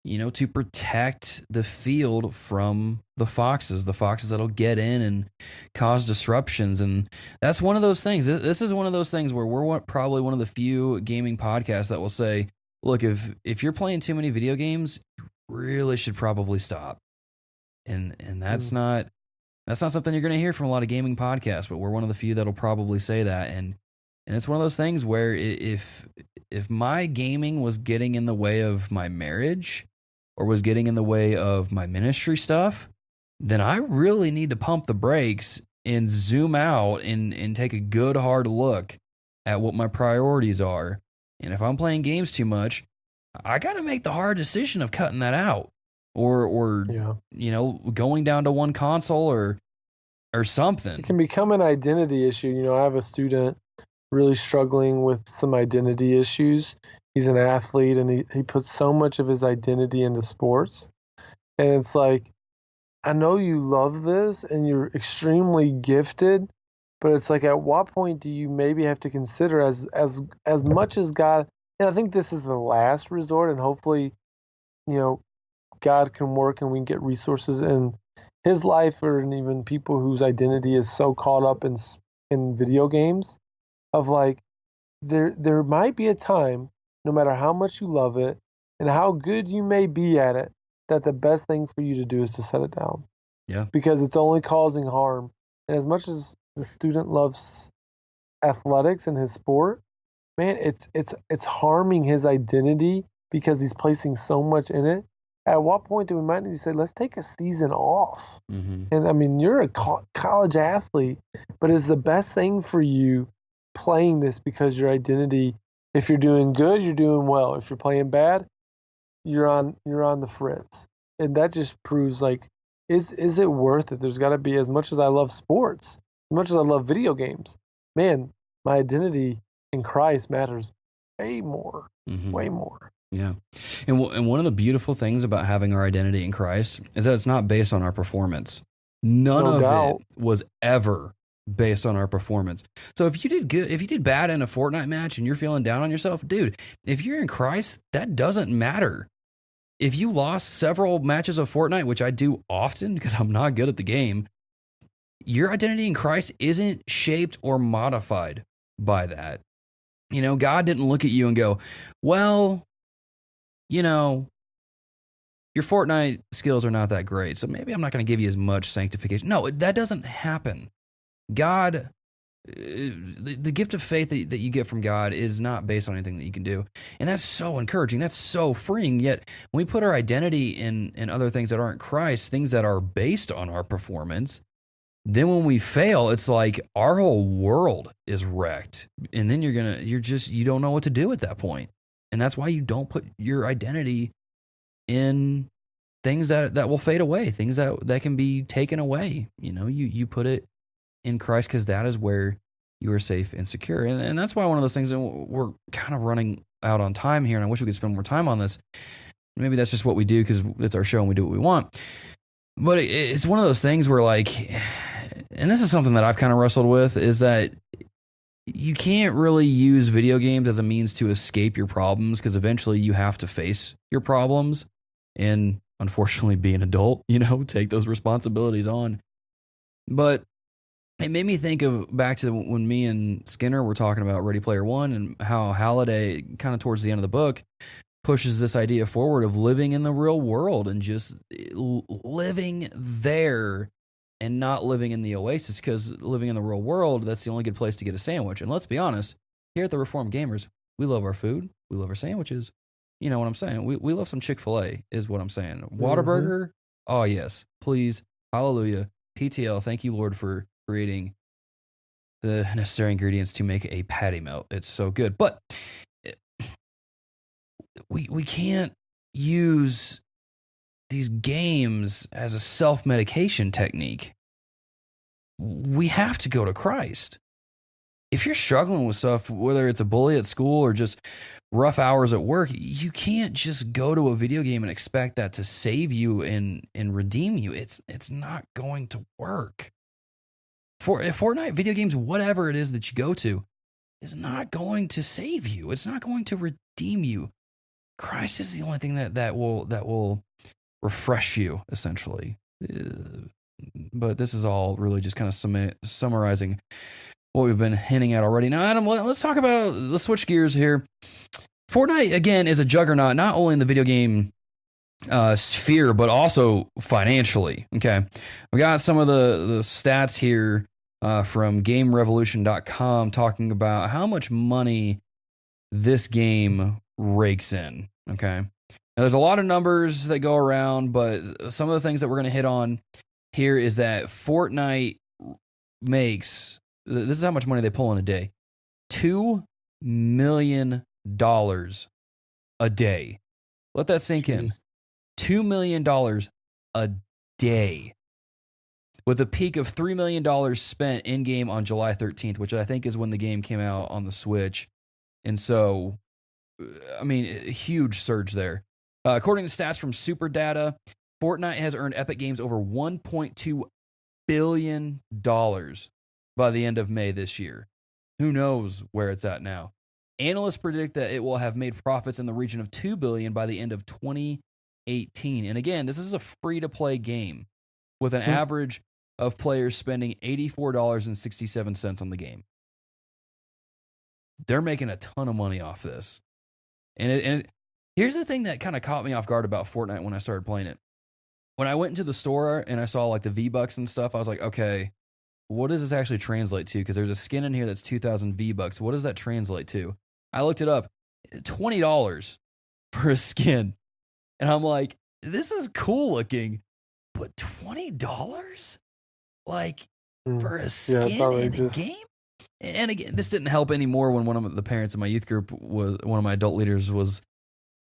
A: you know, to protect the field from the foxes that'll get in and cause disruptions. And that's one of those things. This is one of those things where we're probably one of the few gaming podcasts that will say, look, if you're playing too many video games, you really should probably stop. And that's not something you're going to hear from a lot of gaming podcasts, but we're one of the few that'll probably say that. And it's one of those things where if my gaming was getting in the way of my marriage or was getting in the way of my ministry stuff, then I really need to pump the brakes and zoom out and take a good hard look at what my priorities are. And if I'm playing games too much, I got to make the hard decision of cutting that out or you know, going down to one console or something.
B: It can become an identity issue. You know, I have a student really struggling with some identity issues. He's an athlete and he puts so much of his identity into sports. And it's like, I know you love this and you're extremely gifted, but it's like, at what point do you maybe have to consider as much as God, and I think this is the last resort, and hopefully, you know, God can work and we can get resources in his life, or even people whose identity is so caught up in video games, of like, there might be a time, no matter how much you love it and how good you may be at it, that the best thing for you to do is to set it down.
A: Yeah.
B: Because it's only causing harm. And as much as the student loves athletics and his sport, man, it's harming his identity because he's placing so much in it. At what point do we might need to say, let's take a season off?
A: Mm-hmm.
B: And I mean, you're a college athlete, but is the best thing for you playing this because your identity, if you're doing good, you're doing well. If you're playing bad, you're on the fritz. And that just proves, like, is it worth it? There's got to be, as much as I love sports, as much as I love video games, man, my identity in Christ matters way more, way more.
A: Yeah. And one of the beautiful things about having our identity in Christ is that it's not based on our performance. None of it was ever based on our performance. So if you did good, if you did bad in a Fortnite match and you're feeling down on yourself, dude, if you're in Christ, that doesn't matter. If you lost several matches of Fortnite, which I do often because I'm not good at the game, your identity in Christ isn't shaped or modified by that. You know, God didn't look at you and go, well, you know, your Fortnite skills are not that great, so maybe I'm not going to give you as much sanctification. No, that doesn't happen. God, the gift of faith that you get from God is not based on anything that you can do. And that's so encouraging. That's so freeing. Yet when we put our identity in other things that aren't Christ, things that are based on our performance, then when we fail, it's like our whole world is wrecked. And then you don't know what to do at that point. And that's why you don't put your identity in things that will fade away, things that can be taken away. You know, you put it in Christ because that is where you are safe and secure. And that's why one of those things, and we're kind of running out on time here, and I wish we could spend more time on this. Maybe that's just what we do because it's our show and we do what we want. But it's one of those things where, like, and this is something that I've kind of wrestled with, is that you can't really use video games as a means to escape your problems, because eventually you have to face your problems and unfortunately be an adult, take those responsibilities on. But it made me think of back to when me and Skinner were talking about Ready Player One, and how Halliday, kind of towards the end of the book, pushes this idea forward of living in the real world and just living there and not living in the oasis, because living in the real world, that's the only good place to get a sandwich. And let's be honest, here at the Reformed Gamers, we love our food, we love our sandwiches. You know what I'm saying? We love some Chick-fil-A is what I'm saying. Whataburger, oh yes, please, hallelujah. PTL, thank you, Lord, for creating the necessary ingredients to make a patty melt. It's so good. But we can't use these games as a self-medication technique. We have to go to Christ. If you're struggling with stuff, whether it's a bully at school or just rough hours at work, you can't just go to a video game and expect that to save you and redeem you. It's not going to work. For Fortnite, video games, whatever it is that you go to, is not going to save you. It's not going to redeem you. Christ is the only thing that will refresh you, essentially. But this is all really just kind of summarizing what we've been hinting at already. Now, Adam, let's switch gears here. Fortnite, again, is a juggernaut, not only in the video game sphere, but also financially. Okay. We got some of the stats here from GameRevolution.com talking about how much money this game rakes in. Okay. Now, there's a lot of numbers that go around, but some of the things that we're going to hit on here is that Fortnite makes, this is how much money they pull in a day, $2 million a day. Let that sink in. $2 million a day, with a peak of $3 million spent in game on July 13th, which I think is when the game came out on the Switch. And so, I mean, a huge surge there. According to stats from SuperData, Fortnite has earned Epic Games over $1.2 billion by the end of May this year. Who knows where it's at now? Analysts predict that it will have made profits in the region of $2 billion by the end of 2018. And again, this is a free-to-play game with an average of players spending $84.67 on the game. They're making a ton of money off this. And here's the thing that kind of caught me off guard about Fortnite when I started playing it. When I went into the store and I saw like the V-Bucks and stuff, I was like, okay, what does this actually translate to? Because there's a skin in here that's 2,000 V-Bucks. What does that translate to? I looked it up. $20 for a skin. And I'm like, this is cool looking, but $20? Like, for a skin in a game? And again, this didn't help anymore when one of the parents in my youth group, one of my adult leaders, was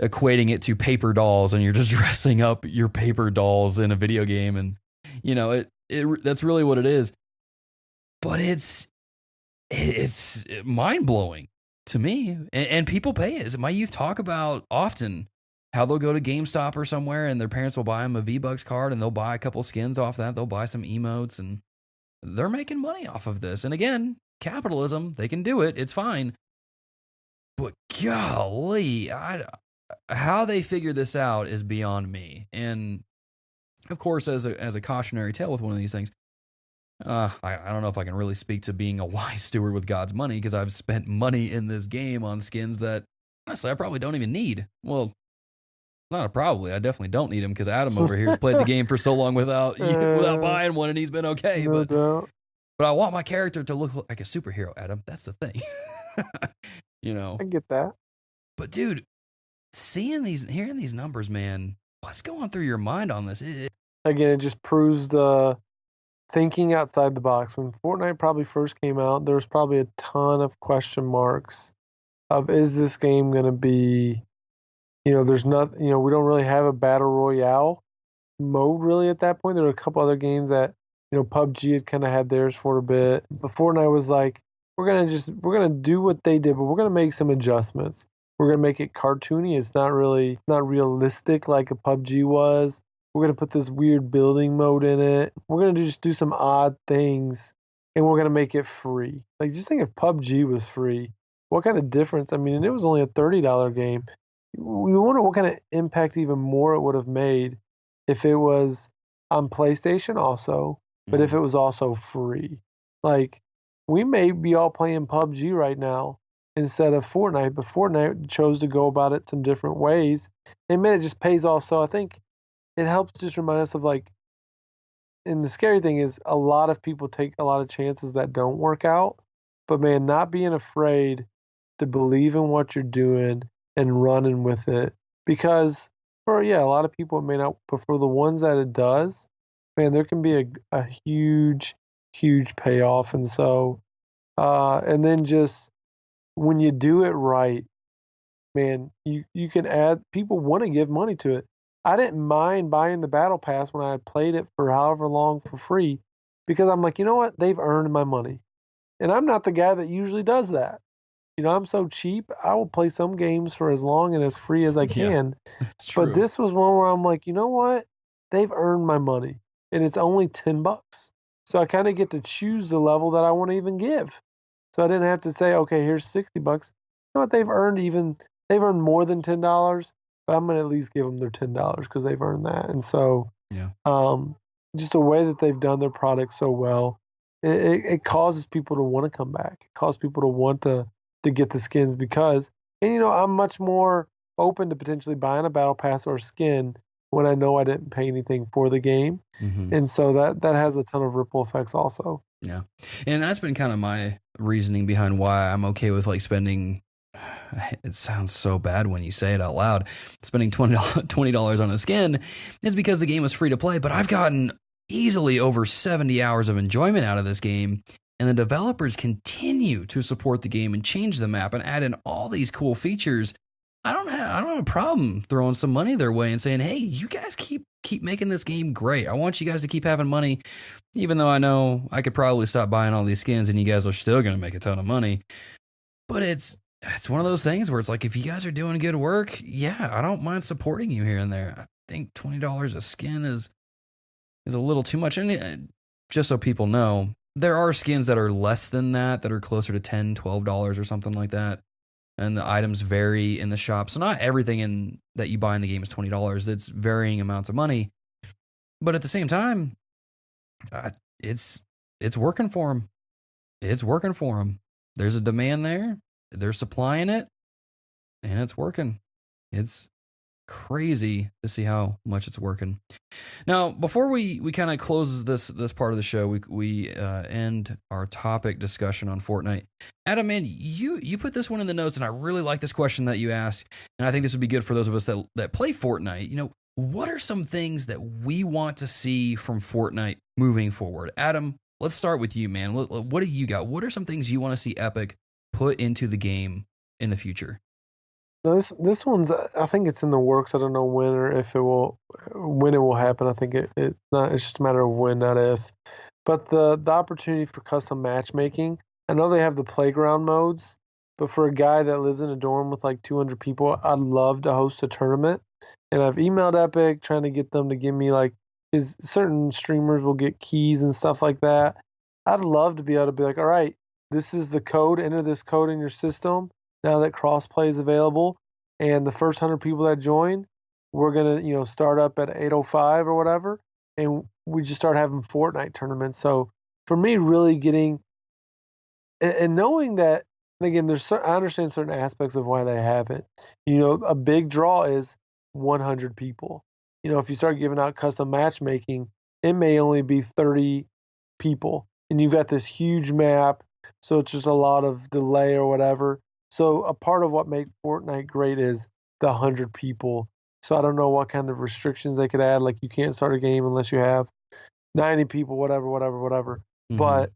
A: equating it to paper dolls, and you're just dressing up your paper dolls in a video game. And, that's really what it is. But it's mind-blowing to me. And people pay it. My youth talk about often how they'll go to GameStop or somewhere and their parents will buy them a V-Bucks card and they'll buy a couple skins off that. They'll buy some emotes, and they're making money off of this. And again, capitalism, they can do it. It's fine. But golly, how they figure this out is beyond me. And of course, as a cautionary tale with one of these things, I don't know if I can really speak to being a wise steward with God's money, because I've spent money in this game on skins that honestly I probably don't even need. Well, not probably. I definitely don't need them, because Adam over here has played the game for so long without buying one, and he's been okay.
B: No
A: but
B: doubt.
A: I want my character to look like a superhero, Adam. That's the thing.
B: I get that.
A: But dude, hearing these numbers, man, what's going through your mind on this?
B: Again, it just proves the thinking outside the box. When Fortnite probably first came out, there was probably a ton of question marks of, is this game going to be, there's not, we don't really have a battle royale mode really at that point. There were a couple other games that, PUBG had kind of had theirs for a bit. But Fortnite was like, we're going to do what they did, but we're going to make some adjustments. We're going to make it cartoony. It's not realistic like a PUBG was. we're going to put this weird building mode in it. We're going to just do some odd things, and we're going to make it free. Like, just think if PUBG was free, what kind of difference? I mean, and it was only a $30 game. We wonder what kind of impact even more it would have made if it was on PlayStation also, but if it was also free. Like, we may be all playing PUBG right now instead of Fortnite, but Fortnite chose to go about it some different ways. And man, it just pays off. So I think it helps just remind us of like, and the scary thing is a lot of people take a lot of chances that don't work out, but man, not being afraid to believe in what you're doing and running with it, because for a lot of people it may not, but for the ones that it does, man, there can be a huge payoff. And so and then just when you do it right, man, you can add, people want to give money to it. I didn't mind buying the battle pass when I had played it for however long for free, because I'm like, you know what, they've earned my money, and I'm not the guy that usually does that. I'm so cheap. I will play some games for as long and as free as I can.
A: That's true.
B: But this was one where I'm like, you know what? They've earned my money, and it's only $10. So I kind of get to choose the level that I want to even give. So I didn't have to say, okay, here's $60. You know what? They've earned more than $10, but I'm gonna at least give them their $10 because they've earned that. And so, just the way that they've done their product so well, it causes people to want to come back. It causes people to want to get the skins because, and I'm much more open to potentially buying a battle pass or a skin when I know I didn't pay anything for the game. And so that has a ton of ripple effects also.
A: Yeah. And that's been kind of my reasoning behind why I'm okay with like spending, it sounds so bad when you say it out loud, spending $20 on a skin is because the game was free to play, but I've gotten easily over 70 hours of enjoyment out of this game. And the developers continue to support the game and change the map and add in all these cool features. I don't have a problem throwing some money their way and saying, hey, you guys keep making this game great. I want you guys to keep having money, even though I know I could probably stop buying all these skins and you guys are still going to make a ton of money. But it's one of those things where it's like, if you guys are doing good work, I don't mind supporting you here and there. I think $20 a skin is a little too much. And just so people know, there are skins that are less than that are closer to $10, $12 or something like that. And the items vary in the shop. So not everything that you buy in the game is $20. It's varying amounts of money. But at the same time, it's working for them. It's working for them. There's a demand there. They're supplying it. And it's working. It's crazy to see how much it's working. Now, before we kind of close this part of the show, we end our topic discussion on Fortnite. Adam, man, you put this one in the notes, and I really like this question that you asked, and I think this would be good for those of us that play Fortnite. What are some things that we want to see from Fortnite moving forward? Adam, let's start with you, man. What do you got? What are some things you want to see Epic put into the game in the future?
B: This one's, I think it's in the works. I don't know when or if it will, when it will happen. I think it's just a matter of when, not if. But the opportunity for custom matchmaking, I know they have the playground modes, but for a guy that lives in a dorm with like 200 people, I'd love to host a tournament. And I've emailed Epic trying to get them to give me like, because certain streamers will get keys and stuff like that. I'd love to be able to be like, all right, this is the code, enter this code in your system. Now that crossplay is available, and the first 100 people that join, we're gonna start up at 8:05 or whatever, and we just start having Fortnite tournaments. So for me, really getting and knowing that, and again, I understand certain aspects of why they have it. A big draw is 100 people. If you start giving out custom matchmaking, it may only be 30 people, and you've got this huge map, so it's just a lot of delay or whatever. So a part of what makes Fortnite great is the 100 people. So I don't know what kind of restrictions they could add, like you can't start a game unless you have 90 people, whatever. Mm-hmm. But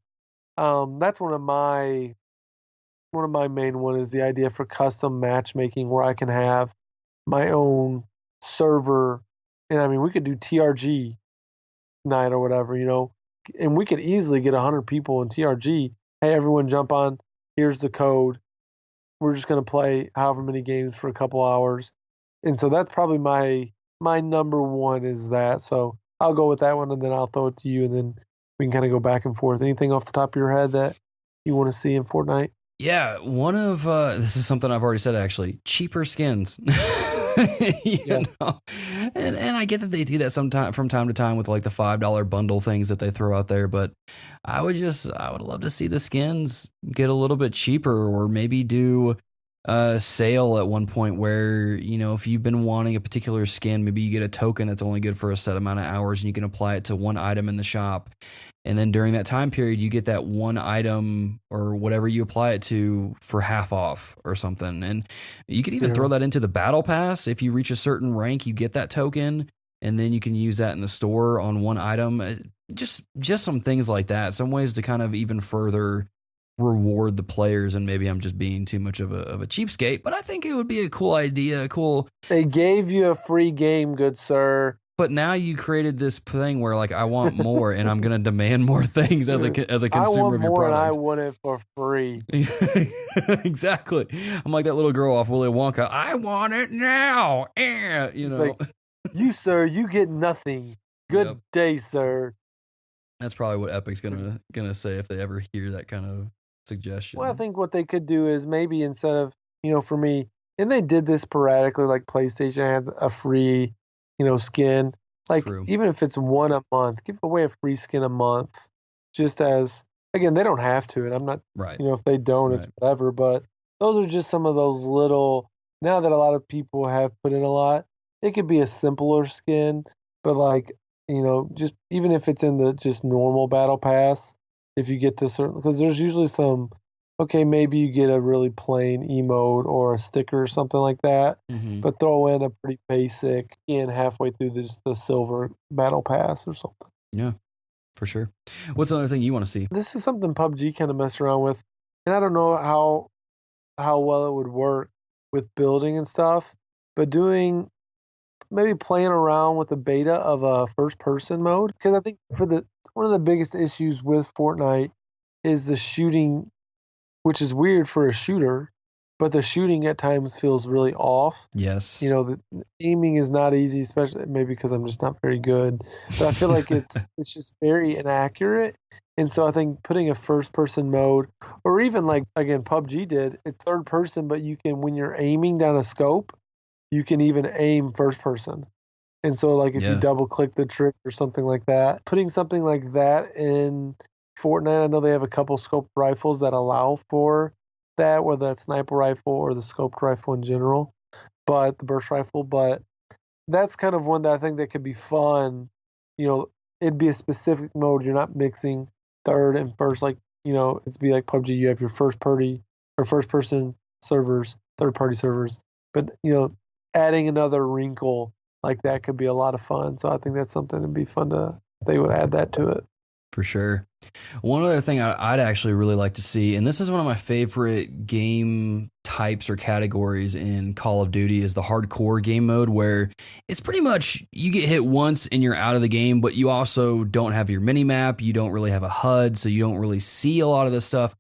B: that's one of my main one is the idea for custom matchmaking where I can have my own server. And I mean, we could do TRG night or whatever, and we could easily get 100 people in TRG. Hey, everyone jump on. Here's the code. We're just going to play however many games for a couple hours. And so that's probably my my number one is that. So I'll go with that one, and then I'll throw it to you, and then we can kind of go back and forth. Anything off the top of your head that you want to see in Fortnite?
A: Yeah, one of this is something I've already said actually. Cheaper skins. You know? And I get that they do that sometime from time to time with like the $5 bundle things that they throw out there, but I would love to see the skins get a little bit cheaper, or maybe do a sale at one point where, you know, if you've been wanting a particular skin, maybe you get a token that's only good for a set amount of hours and you can apply it to one item in the shop. And then during that time period, you get that one item or whatever you apply it to for half off or something. And you could even throw that into the battle pass. If you reach a certain rank, you get that token, and then you can use that in the store on one item. Just some things like that. Some ways to kind of even further reward the players. And maybe I'm just being too much of a cheapskate, but I think it would be a cool idea.
B: They gave you a free game, good sir.
A: But now you created this thing where, like, I want more, and I'm going to demand more things as a consumer of your product.
B: I want it for free.
A: Exactly. I'm like that little girl off Willy Wonka. I want it now. You know,
B: like, you sir, you get nothing. Good day, sir.
A: That's probably what Epic's gonna say if they ever hear that kind of suggestion.
B: Well, I think what they could do is maybe instead of, you know, for me, and they did this sporadically, like PlayStation had a free, you know, skin. Like, even if it's one a month, give away a free skin a month. Just as, again, they don't have to, and I'm not, you know, if they don't, it's whatever. But those are just some of those little, now that a lot of people have put in a lot, it could be a simpler skin, but like, you know, just even if it's in the just normal battle pass, if you get to certain, because there's usually some, okay, maybe you get a really plain emote or a sticker or something like that, but throw in a pretty basic skin halfway through the silver battle pass or something.
A: Yeah, for sure. What's another thing you want to see?
B: This is something PUBG kind of messed around with, and I don't know how well it would work with building and stuff, but maybe playing around with the beta of a first-person mode, because I think one of the biggest issues with Fortnite is the shooting, which is weird for a shooter, but the shooting at times feels really off.
A: Yes.
B: You know, the aiming is not easy, especially maybe because I'm just not very good. But I feel like it's just very inaccurate. And so I think putting a first-person mode, or even like, again, PUBG did, it's third person, but you can, when you're aiming down a scope, you can even aim first person. And so like if you double click the trick or something like that, putting something like that in Fortnite, I know they have a couple scoped rifles that allow for that, whether that's sniper rifle or the scoped rifle in general, but the burst rifle. But that's kind of one that I think that could be fun. You know, it'd be a specific mode. You're not mixing third and first, like, you know, it'd be like PUBG. You have your first person servers, third party servers, but you know, adding another wrinkle like that could be a lot of fun. So I think that's something that'd be fun if they would add that to it.
A: For sure. One other thing I'd actually really like to see, and this is one of my favorite game types or categories in Call of Duty, is the hardcore game mode, where it's pretty much you get hit once and you're out of the game, but you also don't have your mini map, you don't really have a HUD, so you don't really see a lot of this stuff.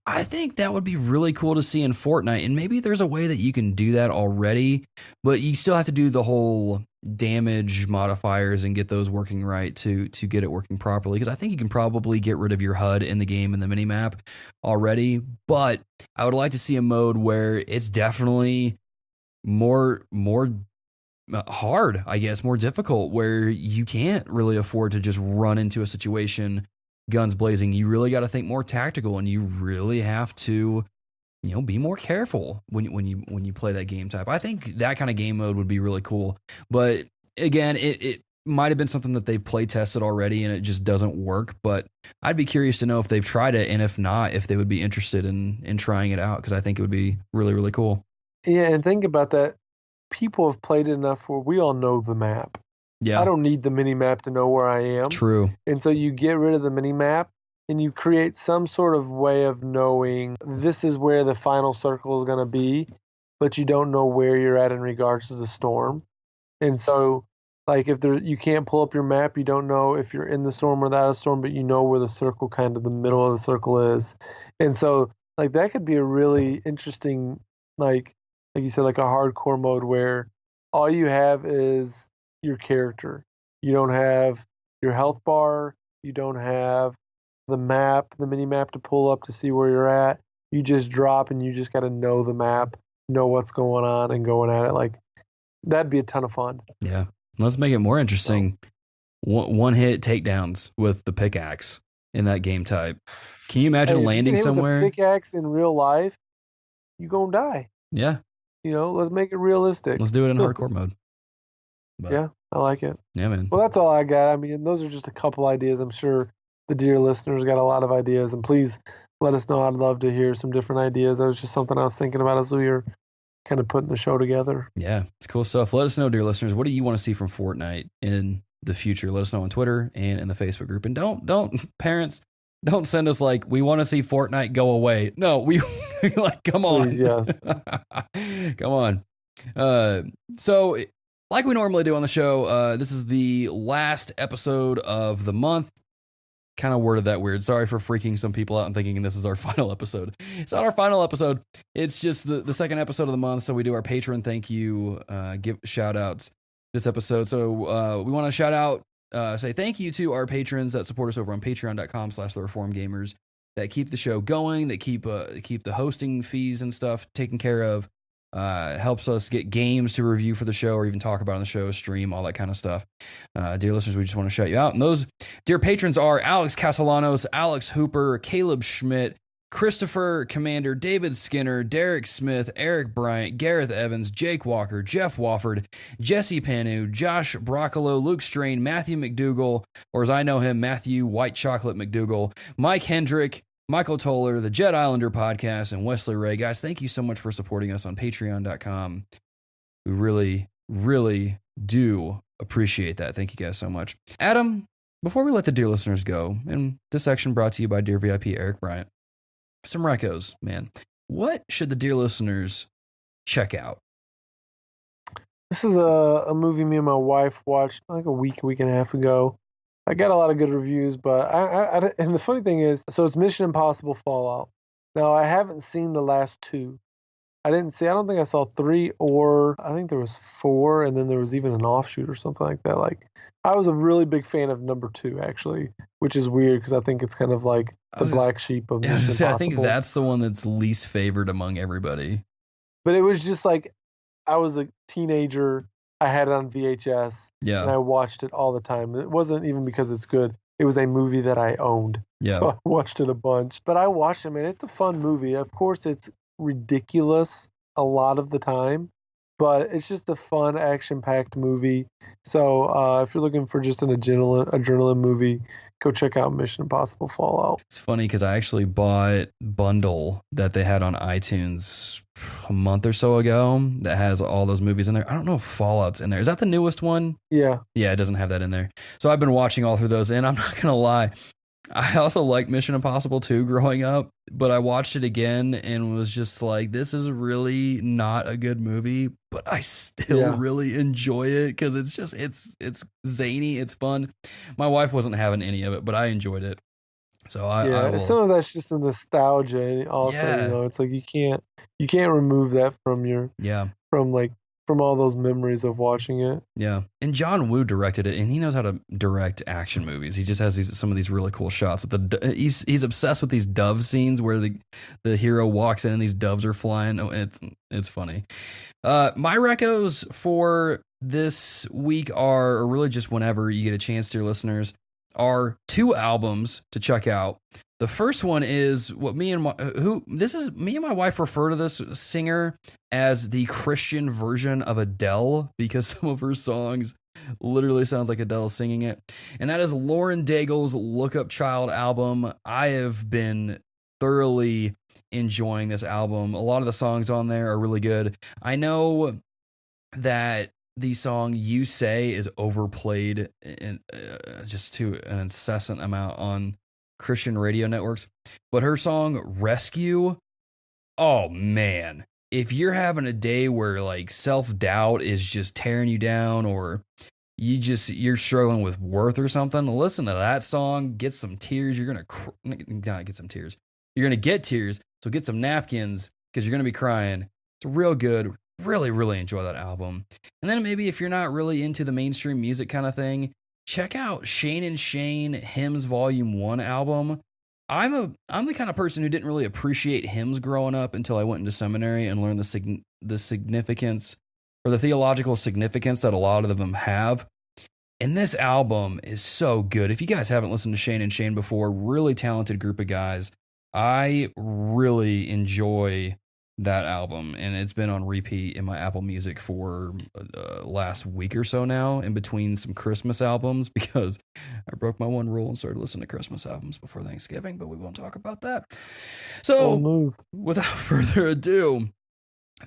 A: I think that would be really cool to see in Fortnite, and maybe there's a way that you can do that already, but you still have to do the whole damage modifiers and get those working right to get it working properly, because I think you can probably get rid of your HUD in the game in the minimap already, but I would like to see a mode where it's definitely more hard, I guess, more difficult, where you can't really afford to just run into a situation guns blazing. You really got to think more tactical, and you really have to, you know, be more careful when you play that game type. I think that kind of game mode would be really cool. But again, it might have been something that they've play tested already and it just doesn't work. But I'd be curious to know if they've tried it, and if not, if they would be interested in trying it out, because I think it would be really, really cool.
B: Yeah, and think about that. People have played it enough where we all know the map. Yeah. I don't need the mini map to know where I am.
A: True.
B: And so you get rid of the mini map, and you create some sort of way of knowing this is where the final circle is going to be, but you don't know where you're at in regards to the storm. And so, like, if you can't pull up your map, you don't know if you're in the storm or without a storm, but you know where the circle, kind of the middle of the circle is. And so, like, that could be a really interesting, like you said, like a hardcore mode where all you have is your character. You don't have your health bar. You don't have the map, the mini map to pull up to see where you're at. You just drop and you just got to know the map, know what's going on, and going at it. Like, that'd be a ton of fun.
A: Yeah. Let's make it more interesting. One hit takedowns with the pickaxe in that game type. Can you imagine landing somewhere?
B: With a pickaxe in real life, you gonna die.
A: Yeah.
B: Let's make it realistic.
A: Let's do it in hardcore mode.
B: But, yeah, I like it.
A: Yeah, man.
B: Well, that's all I got. I mean, those are just a couple ideas. I'm sure the dear listeners got a lot of ideas, and please let us know. I'd love to hear some different ideas. That was just something I was thinking about as we were kind of putting the show together.
A: Yeah, it's cool stuff. Let us know, dear listeners, what do you want to see from Fortnite in the future? Let us know on Twitter and in the Facebook group. And don't parents, don't send us like, we want to see Fortnite go away. No, we like, come on.
B: Please, yes.
A: Come on. So like we normally do on the show, this is the last episode of the month. Kind of worded that weird. Sorry for freaking some people out and thinking this is our final episode. It's not our final episode. It's just the second episode of the month. So we do our patron thank you, give shout outs this episode. So we want to shout out, say thank you to our patrons that support us over on patreon.com/thereformgamers that keep the show going, that keep the hosting fees and stuff taken care of. Helps us get games to review for the show or even talk about on the show, stream, all that kind of stuff. Dear listeners, we just want to shout you out. And those dear patrons are Alex Castellanos, Alex Hooper, Caleb Schmidt, Christopher Commander, David Skinner, Derek Smith, Eric Bryant, Gareth Evans, Jake Walker, Jeff Wofford, Jesse Panu, Josh Broccolo, Luke Strain, Matthew McDougall, or as I know him, Matthew White Chocolate McDougall, Mike Hendrick, Michael Toller, the Jet Islander podcast, and Wesley Ray. Guys, thank you so much for supporting us on patreon.com. We really, really do appreciate that. Thank you guys so much. Adam, before we let the dear listeners go, and this section brought to you by Dear VIP Eric Bryant, some recos, man. What should the dear listeners check out?
B: This is a movie me and my wife watched like a week and a half ago. I got a lot of good reviews, but and the funny thing is, so it's Mission Impossible Fallout. Now, I haven't seen the last two. I don't think I saw 3, or I think there was 4, and then there was even an offshoot or something like that. Like, I was a really big fan of number 2, actually, which is weird because I think it's kind of like the black sheep of Mission Impossible.
A: I think that's the one that's least favored among everybody.
B: But it was just like, I was a teenager. I had it on VHS, and I watched it all the time. It wasn't even because it's good. It was a movie that I owned, so I watched it a bunch. But I watched it, man. It's a fun movie. Of course, it's ridiculous a lot of the time, but it's just a fun, action-packed movie. So if you're looking for just an adrenaline movie, go check out Mission Impossible Fallout.
A: It's funny because I actually bought bundle that they had on iTunes a month or so ago that has all those movies in there. I don't know if Fallout's in there. Is that the newest one?
B: Yeah.
A: Yeah, it doesn't have that in there. So I've been watching all through those, and I'm not going to lie. I also liked Mission Impossible 2 growing up, but I watched it again and was just like, this is really not a good movie, but I still really enjoy it because it's just, it's zany, it's fun. My wife wasn't having any of it, but I enjoyed it. So
B: some of that's just a nostalgia. Also, it's like you can't remove that from all those memories of watching it. Yeah,
A: and John Woo directed it, and he knows how to direct action movies. He just has some of these really cool shots. He's obsessed with these dove scenes where the hero walks in and these doves are flying. Oh, it's funny. My recos for this week are, or really just whenever you get a chance, dear listeners, are 2 albums to check out. The first one is what me and my wife refer to this singer as the Christian version of Adele because some of her songs literally sounds like Adele singing it. And that is Lauren Daigle's Look Up Child album. I have been thoroughly enjoying this album. A lot of the songs on there are really good. I know that the song You Say is overplayed just to an incessant amount on Christian radio networks, but her song Rescue, oh man, if you're having a day where like self-doubt is just tearing you down, or you're struggling with worth or something, listen to that song, get some tears. You're gonna get some tears. You're gonna get tears, so get some napkins because you're gonna be crying. It's real good, Really, really enjoy that album. And then maybe if you're not really into the mainstream music kind of thing, check out Shane and Shane Hymns Volume 1 album. I'm the kind of person who didn't really appreciate hymns growing up until I went into seminary and learned the significance, or the theological significance that a lot of them have. And this album is so good. If you guys haven't listened to Shane and Shane before, really talented group of guys. I really enjoy that album, and it's been on repeat in my Apple Music for last week or so now, in between some Christmas albums, because I broke my one rule and started listening to Christmas albums before Thanksgiving, but we won't talk about that. So, without further ado,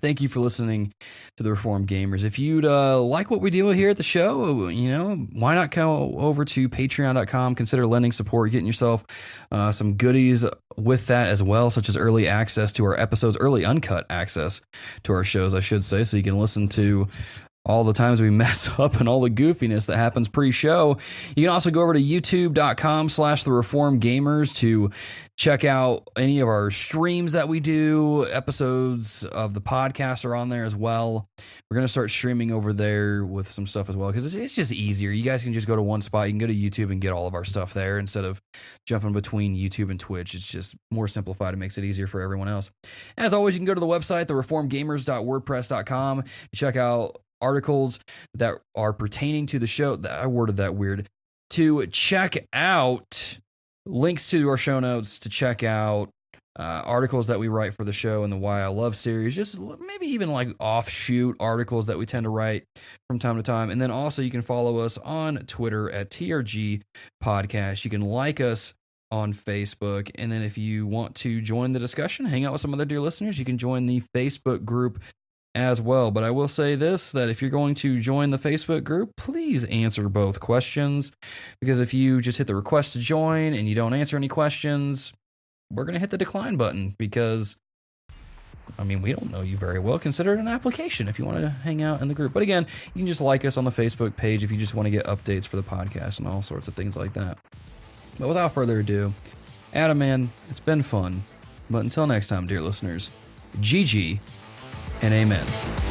A: thank you for listening to the Reformed Gamers. If you'd like what we do here at the show, why not go over to patreon.com, consider lending support, getting yourself some goodies with that as well, such as early access to our episodes, early uncut access to our shows, I should say, so you can listen to all the times we mess up and all the goofiness that happens pre-show. You can also go over to youtube.com/thereformedgamers to check out any of our streams that we do. Episodes of the podcast are on there as well. We're going to start streaming over there with some stuff as well, because it's just easier. You guys can just go to one spot. You can go to YouTube and get all of our stuff there instead of jumping between YouTube and Twitch. It's just more simplified. It makes it easier for everyone else. As always, you can go to the website, thereformedgamers.wordpress.com, to check out articles that are pertaining to the show. I worded that weird. To check out links to our show notes, to check out articles that we write for the show and the Why I Love series, just maybe even like offshoot articles that we tend to write from time to time. And then also you can follow us on Twitter at TRG Podcast. You can like us on Facebook. And then if you want to join the discussion, hang out with some other dear listeners, you can join the Facebook group as well. But I will say this, that if you're going to join the Facebook group, please answer both questions, because if you just hit the request to join and you don't answer any questions, we're going to hit the decline button, because we don't know you very well. Consider it an application if you want to hang out in the group. But again, you can just like us on the Facebook page if you just want to get updates for the podcast and all sorts of things like that. But without further ado, Adam, man, it's been fun. But until next time, dear listeners, GG and amen.